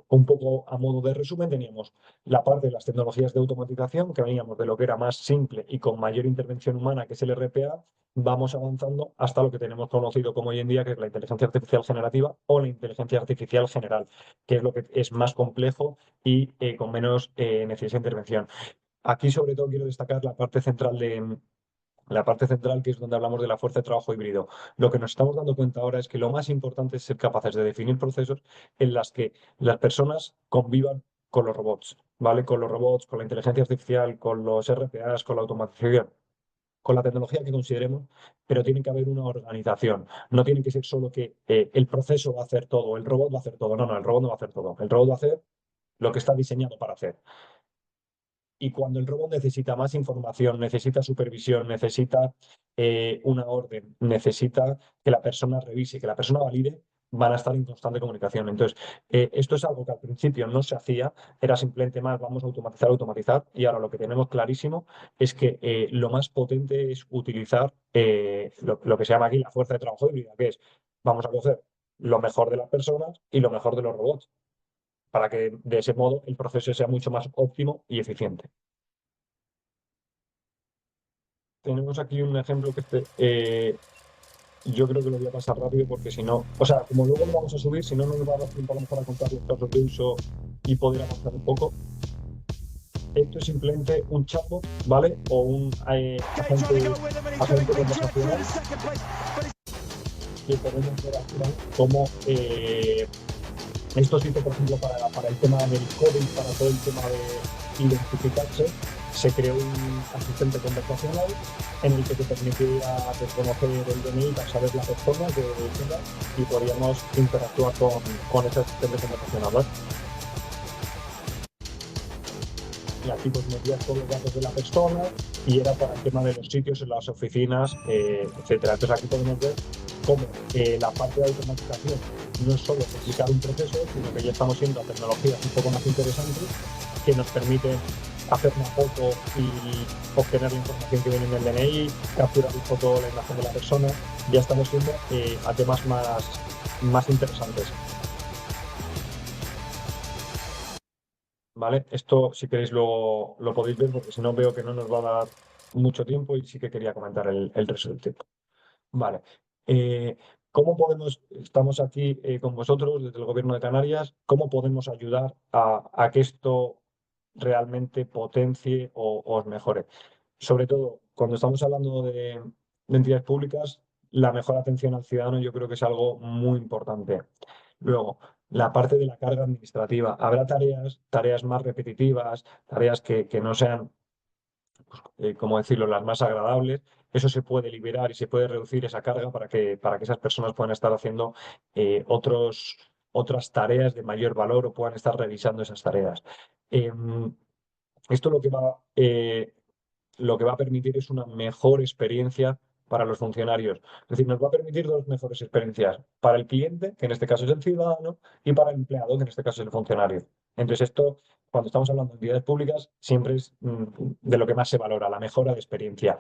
un poco a modo de resumen, teníamos la parte de las tecnologías de automatización, que veníamos de lo que era más simple y con mayor intervención humana, que es el RPA. Vamos avanzando hasta lo que tenemos conocido como hoy en día, que es la inteligencia artificial generativa o la inteligencia artificial general, que es lo que es más complejo y con menos necesidad de intervención. Aquí, sobre todo, quiero destacar la parte central, que es donde hablamos de la fuerza de trabajo híbrido. Lo que nos estamos dando cuenta ahora es que lo más importante es ser capaces de definir procesos en las que las personas convivan con los robots, ¿vale? Con los robots, con la inteligencia artificial, con los RPAs, con la automatización, con la tecnología que consideremos, pero tiene que haber una organización. No tiene que ser solo que el proceso va a hacer todo, el robot va a hacer todo. No, no, el robot no va a hacer todo. El robot va a hacer lo que está diseñado para hacer. Y cuando el robot necesita más información, necesita supervisión, necesita una orden, necesita que la persona revise, que la persona valide, van a estar en constante comunicación. Entonces, esto es algo que al principio no se hacía, era simplemente más, vamos a automatizar, automatizar, y ahora lo que tenemos clarísimo es que lo más potente es utilizar lo que se llama aquí la fuerza de trabajo híbrida, que es, vamos a coger lo mejor de las personas y lo mejor de los robots, para que de ese modo el proceso sea mucho más óptimo y eficiente. Tenemos aquí un ejemplo que yo creo que lo voy a pasar rápido porque si no, o sea, como luego lo vamos a subir, si no, no nos va a dar tiempo a lo mejor a contar los casos de uso y poder avanzar un poco. Esto es simplemente un chatbot, ¿vale? O un agente conversacional que podemos ver aquí, ¿vale? Como esto sirve, por ejemplo, para el tema del coding, para todo el tema de identificarse. Se creó un asistente conversacional en el que te permitía reconocer el DNI para saber la persona que era y podíamos interactuar con ese asistente conversacional, ¿vale? Y aquí pues metías todos los datos de la persona y era para el tema de los sitios en las oficinas, etcétera. Entonces aquí podemos ver cómo la parte de automatización no es solo explicar un proceso, sino que ya estamos yendo a tecnologías un poco más interesantes que nos permiten hacer una foto y obtener la información que viene en el DNI, capturar la foto, la imagen de la persona. Ya estamos yendo a temas más interesantes. ¿Vale? Esto, si queréis, luego lo podéis ver, porque si no veo que no nos va a dar mucho tiempo y sí que quería comentar el resto del tiempo. Vale. ¿Cómo estamos aquí con vosotros desde el Gobierno de Canarias, cómo podemos ayudar a que esto realmente potencie o os mejore? sobre todo cuando estamos hablando de entidades públicas, la mejor atención al ciudadano yo creo que es algo muy importante. Luego, la parte de la carga administrativa. Habrá tareas más repetitivas, tareas que no sean, como decirlo, las más agradables. Eso se puede liberar y se puede reducir esa carga para que esas personas puedan estar haciendo otras tareas de mayor valor o puedan estar revisando esas tareas. Esto lo que va a permitir es una mejor experiencia para los funcionarios. Es decir, nos va a permitir dos mejores experiencias para el cliente, que en este caso es el ciudadano, y para el empleado, que en este caso es el funcionario. Entonces, esto, cuando estamos hablando de entidades públicas, siempre es de lo que más se valora, la mejora de experiencia.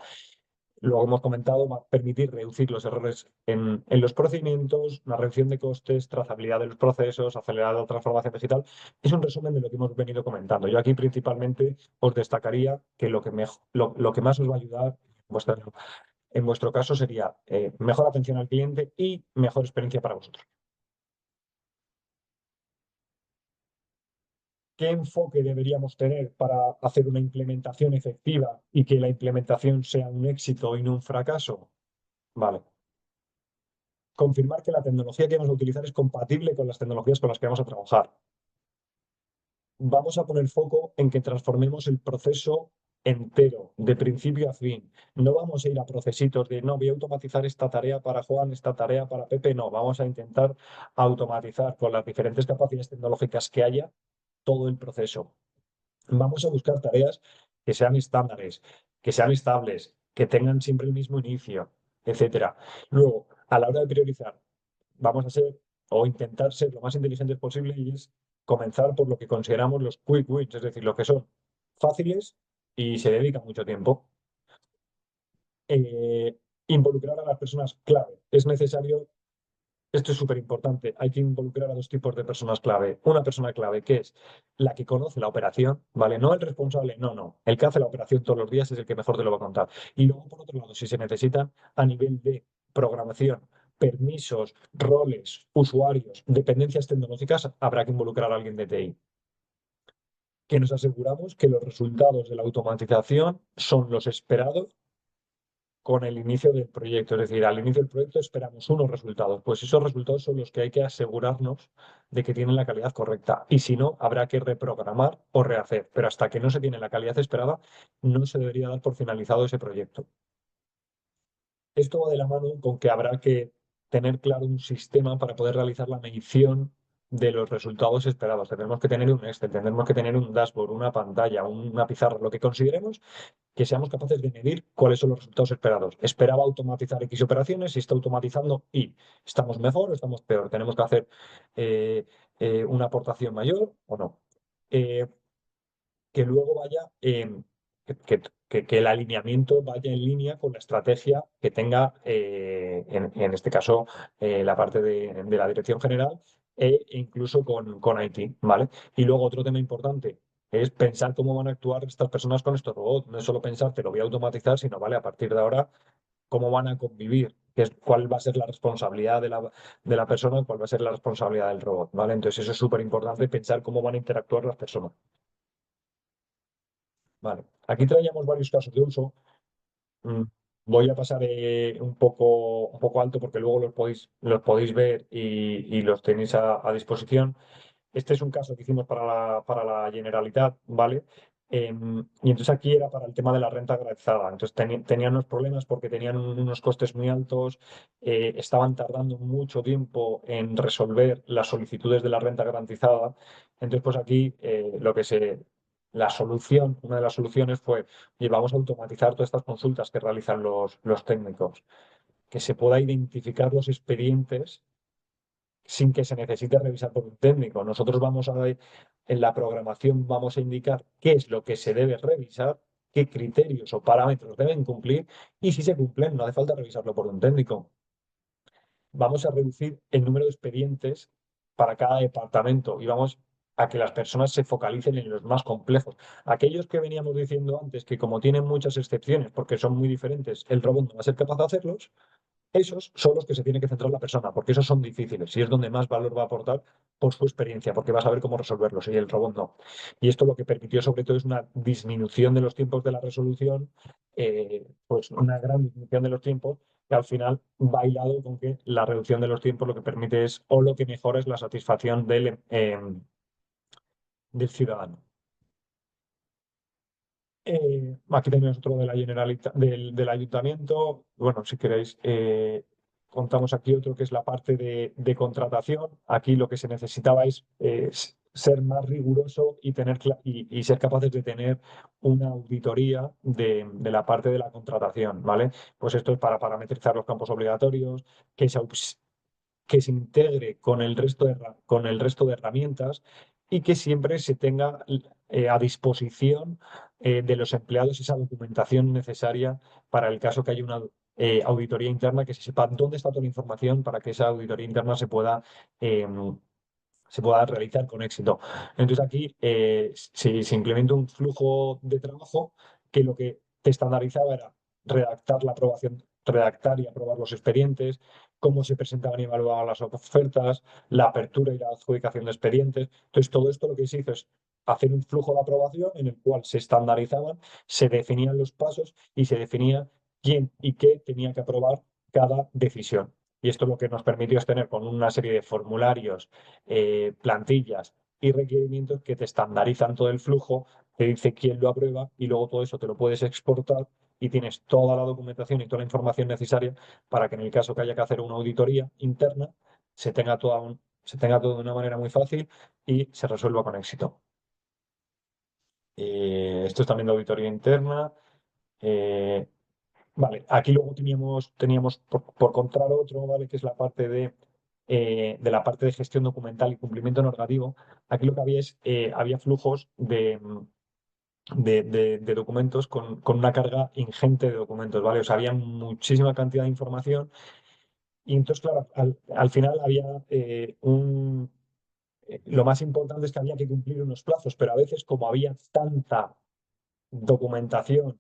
Luego hemos comentado, va a permitir reducir los errores en los procedimientos, una reducción de costes, trazabilidad de los procesos, acelerar la transformación digital. Es un resumen de lo que hemos venido comentando. Yo aquí principalmente os destacaría que lo que más os va a ayudar en vuestro caso sería mejor atención al cliente y mejor experiencia para vosotros. ¿Qué enfoque deberíamos tener para hacer una implementación efectiva y que la implementación sea un éxito y no un fracaso? Vale. Confirmar que la tecnología que vamos a utilizar es compatible con las tecnologías con las que vamos a trabajar. Vamos a poner foco en que transformemos el proceso entero, de principio a fin. No vamos a ir a procesitos de, no, voy a automatizar esta tarea para Juan, esta tarea para Pepe. No, vamos a intentar automatizar con las diferentes capacidades tecnológicas que haya todo el proceso. Vamos a buscar tareas que sean estándares, que sean estables, que tengan siempre el mismo inicio, etcétera. Luego, a la hora de priorizar, vamos a ser o intentar ser lo más inteligentes posible y es comenzar por lo que consideramos los quick wins, es decir, lo que son fáciles y se dedica mucho tiempo. Involucrar a las personas clave. Es necesario, esto es súper importante, hay que involucrar a dos tipos de personas clave. Una persona clave que es la que conoce la operación, ¿vale? No el responsable, no. El que hace la operación todos los días es el que mejor te lo va a contar. Y luego, por otro lado, si se necesitan a nivel de programación, permisos, roles, usuarios, dependencias tecnológicas, habrá que involucrar a alguien de TI. Que nos aseguramos que los resultados de la automatización son los esperados con el inicio del proyecto. Es decir, al inicio del proyecto esperamos unos resultados. Pues esos resultados son los que hay que asegurarnos de que tienen la calidad correcta. Y si no, habrá que reprogramar o rehacer. Pero hasta que no se tiene la calidad esperada, no se debería dar por finalizado ese proyecto. Esto va de la mano con que habrá que tener claro un sistema para poder realizar la medición de los resultados esperados. Tendremos que tener un Excel, tendremos que tener un dashboard, una pantalla, una pizarra, lo que consideremos que seamos capaces de medir cuáles son los resultados esperados. Esperaba automatizar X operaciones, si está automatizando Y. ¿Estamos mejor o estamos peor? ¿Tenemos que hacer una aportación mayor o no? Que luego vaya, que el alineamiento vaya en línea con la estrategia que tenga, en este caso, la parte de la dirección general e incluso con IT, ¿vale? Y luego otro tema importante es pensar cómo van a actuar estas personas con estos robots. No es solo pensar, te lo voy a automatizar, sino, vale, a partir de ahora, cómo van a convivir, cuál va a ser la responsabilidad de la persona, cuál va a ser la responsabilidad del robot, ¿vale? Entonces eso es súper importante, pensar cómo van a interactuar las personas. Vale, aquí traíamos varios casos de uso. Mm, Voy a pasar un poco alto porque luego los podéis ver y los tenéis a disposición. Este es un caso que hicimos para la Generalitat, ¿vale? Y entonces aquí era para el tema de la renta garantizada. Entonces tenían unos problemas porque tenían unos costes muy altos, estaban tardando mucho tiempo en resolver las solicitudes de la renta garantizada. Entonces, pues aquí una de las soluciones fue, oye, vamos a automatizar todas estas consultas que realizan los técnicos, que se pueda identificar los expedientes sin que se necesite revisar por un técnico. Nosotros en la programación vamos a indicar qué es lo que se debe revisar, qué criterios o parámetros deben cumplir y si se cumplen no hace falta revisarlo por un técnico. Vamos a reducir el número de expedientes para cada departamento y vamos a que las personas se focalicen en los más complejos. Aquellos que veníamos diciendo antes que como tienen muchas excepciones porque son muy diferentes, el robot no va a ser capaz de hacerlos. Esos son los que se tiene que centrar la persona, porque esos son difíciles y es donde más valor va a aportar por su experiencia, porque va a saber cómo resolverlos y el robot no. Y esto lo que permitió sobre todo es una disminución de los tiempos de la resolución, pues una gran disminución de los tiempos, que al final va hilado con que la reducción de los tiempos lo que permite es, o lo que mejora es la satisfacción del ciudadano. Aquí tenemos otro de la del ayuntamiento. Bueno, si queréis, contamos aquí otro que es la parte de contratación. Aquí lo que se necesitaba es ser más riguroso y, y ser capaces de tener una auditoría de la parte de la contratación, ¿vale? Pues esto es para parametrizar los campos obligatorios, que se integre con el resto con el resto de herramientas y que siempre se tenga a disposición de los empleados esa documentación necesaria para el caso que haya una auditoría interna, que se sepa dónde está toda la información para que esa auditoría interna se pueda realizar con éxito. Entonces aquí se implementa un flujo de trabajo que lo que te estandarizaba era redactar la aprobación, redactar y aprobar los expedientes, cómo se presentaban y evaluaban las ofertas, la apertura y la adjudicación de expedientes. Entonces todo esto lo que se hizo es hacer un flujo de aprobación en el cual se estandarizaban, se definían los pasos y se definía quién y qué tenía que aprobar cada decisión. Y esto lo que nos permitió es tener con una serie de formularios, plantillas y requerimientos que te estandarizan todo el flujo, te dice quién lo aprueba y luego todo eso te lo puedes exportar y tienes toda la documentación y toda la información necesaria para que en el caso que haya que hacer una auditoría interna se tenga todo de una manera muy fácil y se resuelva con éxito. Esto es también de auditoría interna. Vale, aquí luego teníamos por contar otro, ¿vale? Que es la parte de la parte de gestión documental y cumplimiento normativo. Aquí lo que había es, había flujos de documentos con una carga ingente de documentos, ¿vale? O sea, había muchísima cantidad de información y entonces, claro, al final había lo más importante es que había que cumplir unos plazos, pero a veces como había tanta documentación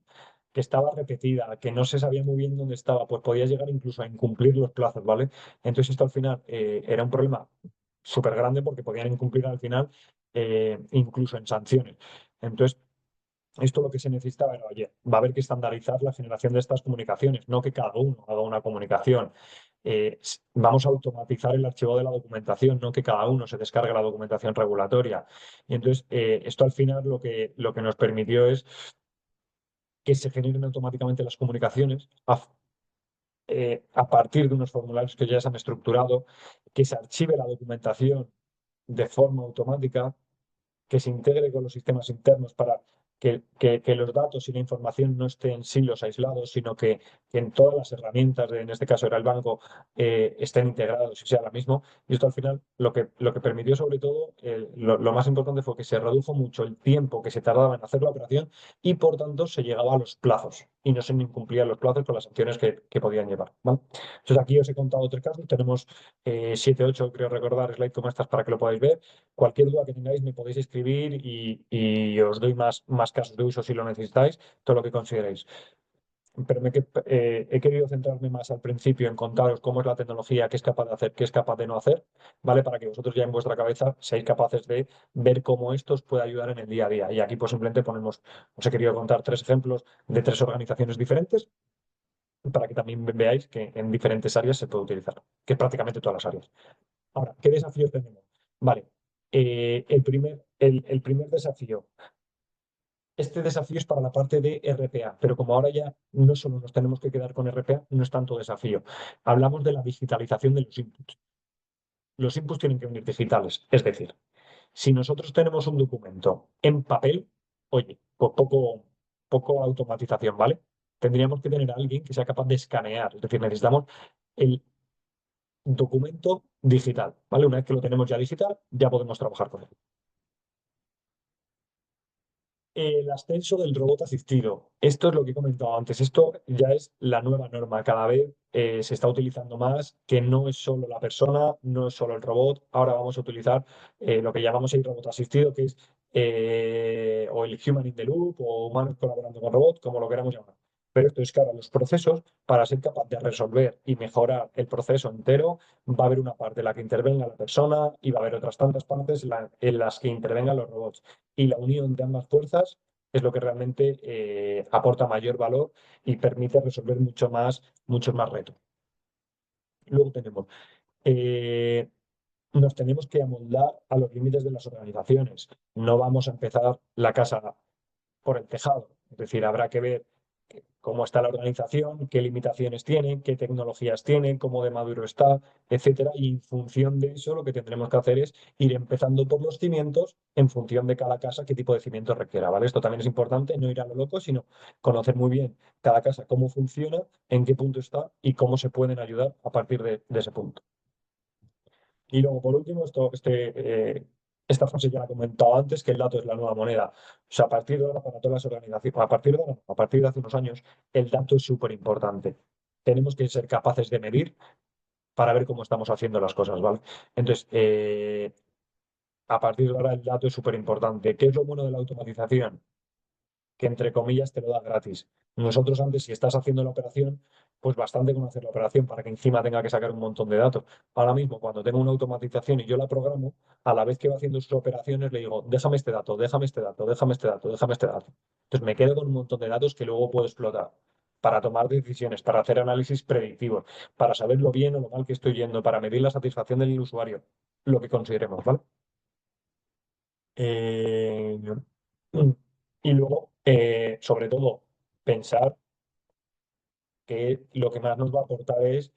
que estaba repetida, que no se sabía muy bien dónde estaba, pues podía llegar incluso a incumplir los plazos, ¿vale? Entonces esto al final era un problema súper grande porque podían incumplir al final incluso en sanciones. Entonces, esto lo que se necesitaba era, oye, va a haber que estandarizar la generación de estas comunicaciones, no que cada uno haga una comunicación. Vamos a automatizar el archivo de la documentación, no que cada uno se descargue la documentación regulatoria. Y entonces, esto al final lo que nos permitió es que se generen automáticamente las comunicaciones a partir de unos formularios que ya se han estructurado, que se archive la documentación de forma automática, que se integre con los sistemas internos para que los datos y la información no estén en silos aislados, sino que en todas las herramientas, en este caso era el banco, estén integrados y sea lo mismo. Y esto al final lo que permitió sobre todo, lo más importante fue que se redujo mucho el tiempo que se tardaba en hacer la operación y por tanto se llegaba a los plazos y no se incumplían los plazos con las sanciones que podían llevar, ¿vale? Entonces aquí os he contado tres casos, tenemos 7, 8, creo recordar, slides como estas para que lo podáis ver. Cualquier duda que tengáis me podéis escribir y os doy más casos de uso si lo necesitáis, todo lo que consideréis. Pero he querido centrarme más al principio en contaros cómo es la tecnología, qué es capaz de hacer, qué es capaz de no hacer, ¿vale? Para que vosotros ya en vuestra cabeza seáis capaces de ver cómo esto os puede ayudar en el día a día. Y aquí pues simplemente os he querido contar tres ejemplos de tres organizaciones diferentes para que también veáis que en diferentes áreas se puede utilizar, que es prácticamente todas las áreas. Ahora, ¿qué desafíos tenemos? Vale, el primer desafío. Este desafío es para la parte de RPA, pero como ahora ya no solo nos tenemos que quedar con RPA, no es tanto desafío. Hablamos de la digitalización de los inputs. Los inputs tienen que venir digitales, es decir, si nosotros tenemos un documento en papel, oye, pues poco automatización, ¿vale? Tendríamos que tener a alguien que sea capaz de escanear, es decir, necesitamos el documento digital, ¿vale? Una vez que lo tenemos ya digital, ya podemos trabajar con él. El ascenso del robot asistido. Esto es lo que he comentado antes. Esto ya es la nueva norma. Cada vez se está utilizando más, que no es solo la persona, no es solo el robot. Ahora vamos a utilizar lo que llamamos el robot asistido, que es o el human in the loop o humanos colaborando con robot, como lo queramos llamar. Pero esto es que ahora los procesos, para ser capaz de resolver y mejorar el proceso entero, va a haber una parte en la que intervenga la persona y va a haber otras tantas partes en las que intervengan los robots. Y la unión de ambas fuerzas es lo que realmente aporta mayor valor y permite resolver muchos más retos. Luego eh, nos tenemos que amoldar a los límites de las organizaciones. No vamos a empezar la casa por el tejado. Es decir, habrá que ver cómo está la organización, qué limitaciones tiene, qué tecnologías tiene, cómo de maduro está, etcétera. Y en función de eso, lo que tendremos que hacer es ir empezando por los cimientos en función de cada casa, qué tipo de cimientos requiera, ¿vale? Esto también es importante, no ir a lo loco, sino conocer muy bien cada casa, cómo funciona, en qué punto está y cómo se pueden ayudar a partir de ese punto. Y luego, por último, esta frase ya la he comentado antes, que el dato es la nueva moneda. O sea, a partir de ahora, para todas las organizaciones, a partir de ahora, a partir de hace unos años, el dato es súper importante. Tenemos que ser capaces de medir para ver cómo estamos haciendo las cosas, ¿vale? Entonces, a partir de ahora, el dato es súper importante. ¿Qué es lo bueno de la automatización? Que entre comillas te lo da gratis. Nosotros antes, si estás haciendo la operación, pues bastante con hacer la operación para que encima tenga que sacar un montón de datos. Ahora mismo, cuando tengo una automatización y yo la programo, a la vez que va haciendo sus operaciones, le digo, déjame este dato, déjame este dato, déjame este dato, déjame este dato. Entonces me quedo con un montón de datos que luego puedo explotar para tomar decisiones, para hacer análisis predictivos, para saber lo bien o lo mal que estoy yendo, para medir la satisfacción del usuario, lo que consideremos, ¿vale? Eh, y luego, sobre todo, pensar que lo que más nos va a aportar es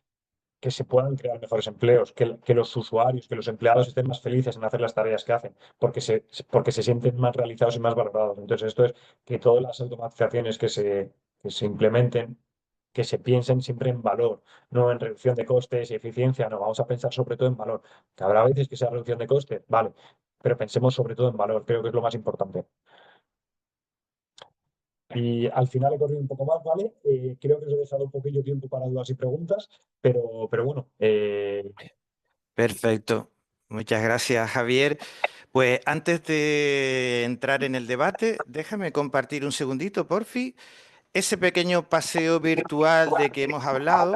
que se puedan crear mejores empleos, que los usuarios, que los empleados estén más felices en hacer las tareas que hacen, porque se sienten más realizados y más valorados. Entonces, esto es que todas las automatizaciones que se implementen, que se piensen siempre en valor, no en reducción de costes y eficiencia, no, vamos a pensar sobre todo en valor. Que habrá veces que sea reducción de costes, vale, pero pensemos sobre todo en valor, creo que es lo más importante. Y al final he corrido un poco más, ¿vale? Creo que os he dejado un poquillo tiempo para dudas y preguntas, pero bueno, Perfecto. Muchas gracias, Javier. Pues antes de entrar en el debate, déjame compartir un segundito, porfi. Ese pequeño paseo virtual de que hemos hablado.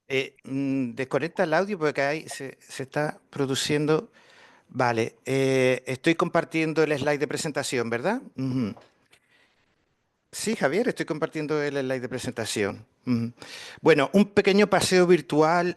Desconecta el audio porque ahí se está produciendo. Vale, estoy compartiendo el slide de presentación, ¿verdad? Ujú. Sí, Javier, estoy compartiendo el slide de presentación. Ujú. Bueno, un pequeño paseo virtual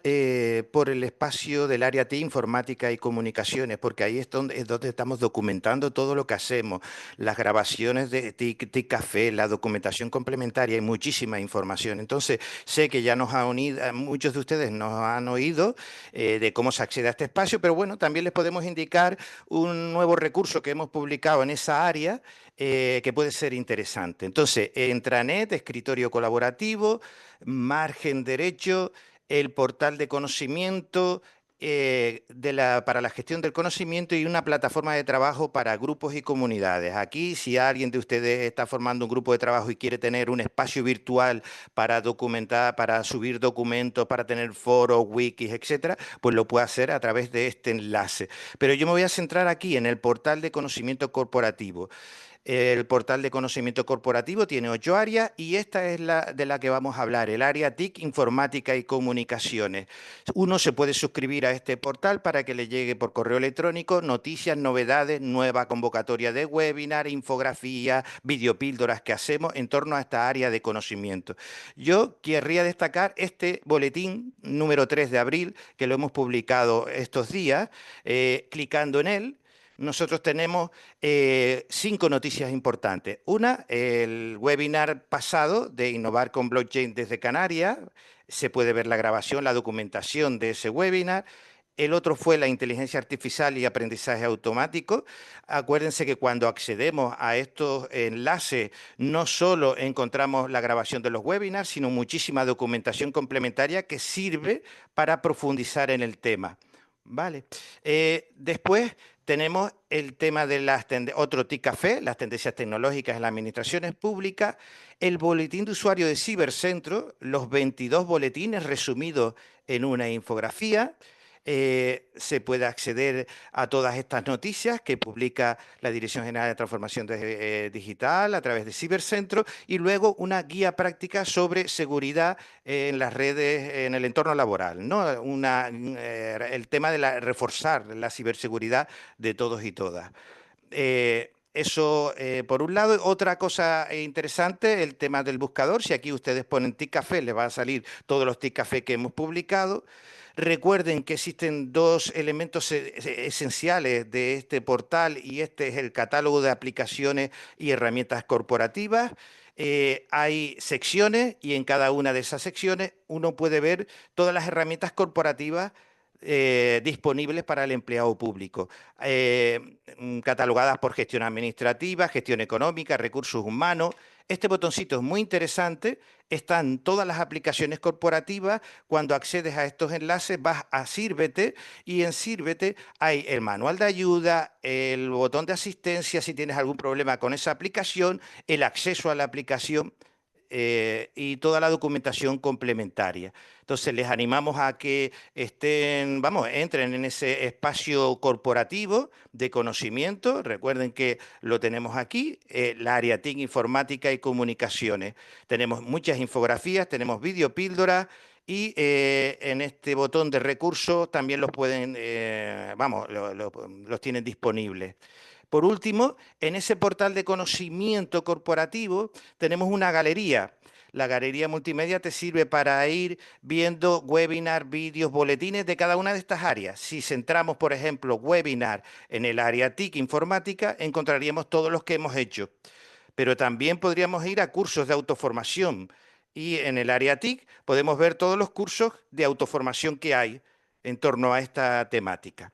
por el espacio del área TI, informática y comunicaciones, porque ahí es donde estamos documentando todo lo que hacemos, las grabaciones de TIC Café, la documentación complementaria y muchísima información. Entonces, sé que ya nos ha unido, muchos de ustedes nos han oído de cómo se accede a este espacio, pero bueno, también les podemos indicar un nuevo recurso que hemos publicado en esa área que puede ser interesante. Entonces, intranet, escritorio colaborativo, margen derecho, el portal de conocimiento para la gestión del conocimiento y una plataforma de trabajo para grupos y comunidades. Aquí, si alguien de ustedes está formando un grupo de trabajo y quiere tener un espacio virtual para documentar, para subir documentos, para tener foros, wikis, etcétera, pues lo puede hacer a través de este enlace. Pero yo me voy a centrar aquí en el portal de conocimiento corporativo. El portal de conocimiento corporativo tiene 8 áreas y esta es la de la que vamos a hablar, el área TIC, informática y comunicaciones. Uno se puede suscribir a este portal para que le llegue por correo electrónico noticias, novedades, nueva convocatoria de webinar, infografía, videopíldoras que hacemos en torno a esta área de conocimiento. Yo querría destacar este boletín número 3 de abril, que lo hemos publicado estos días, clicando en él. Nosotros tenemos 5 noticias importantes. Una, el webinar pasado de Innovar con Blockchain desde Canarias. Se puede ver la grabación, la documentación de ese webinar. El otro fue la inteligencia artificial y aprendizaje automático. Acuérdense que cuando accedemos a estos enlaces, no solo encontramos la grabación de los webinars, sino muchísima documentación complementaria que sirve para profundizar en el tema. Vale. Después tenemos el tema de otro TIC Café, las tendencias tecnológicas en las administraciones públicas, el boletín de usuario de Cibercentro, los 22 boletines resumidos en una infografía, Se puede acceder a todas estas noticias que publica la Dirección General de Transformación Digital a través de Cibercentro, y luego una guía práctica sobre seguridad en las redes, en el entorno laboral, ¿no? El tema de reforzar la ciberseguridad de todos y todas. Eso, por un lado. Otra cosa interesante, el tema del buscador. Si aquí ustedes ponen TIC Café, les va a salir todos los TIC Café que hemos publicado. Recuerden que existen dos elementos esenciales de este portal, y este es el catálogo de aplicaciones y herramientas corporativas. Hay secciones, y en cada una de esas secciones uno puede ver todas las herramientas corporativas disponibles para el empleado público, catalogadas por gestión administrativa, gestión económica, recursos humanos. Este botoncito es muy interesante. Están todas las aplicaciones corporativas. Cuando accedes a estos enlaces vas a Sírvete, y en Sírvete hay el manual de ayuda, el botón de asistencia si tienes algún problema con esa aplicación, el acceso a la aplicación y toda la documentación complementaria. Entonces les animamos a que entren en ese espacio corporativo de conocimiento. Recuerden que lo tenemos aquí, la área TIC, Informática y Comunicaciones. Tenemos muchas infografías, tenemos videopíldoras, y en este botón de recursos también los pueden, los tienen disponibles. Por último, en ese portal de conocimiento corporativo tenemos una galería. La galería multimedia te sirve para ir viendo webinar, vídeos, boletines de cada una de estas áreas. Si centramos, por ejemplo, webinar en el área TIC informática, encontraríamos todos los que hemos hecho. Pero también podríamos ir a cursos de autoformación, y en el área TIC podemos ver todos los cursos de autoformación que hay en torno a esta temática.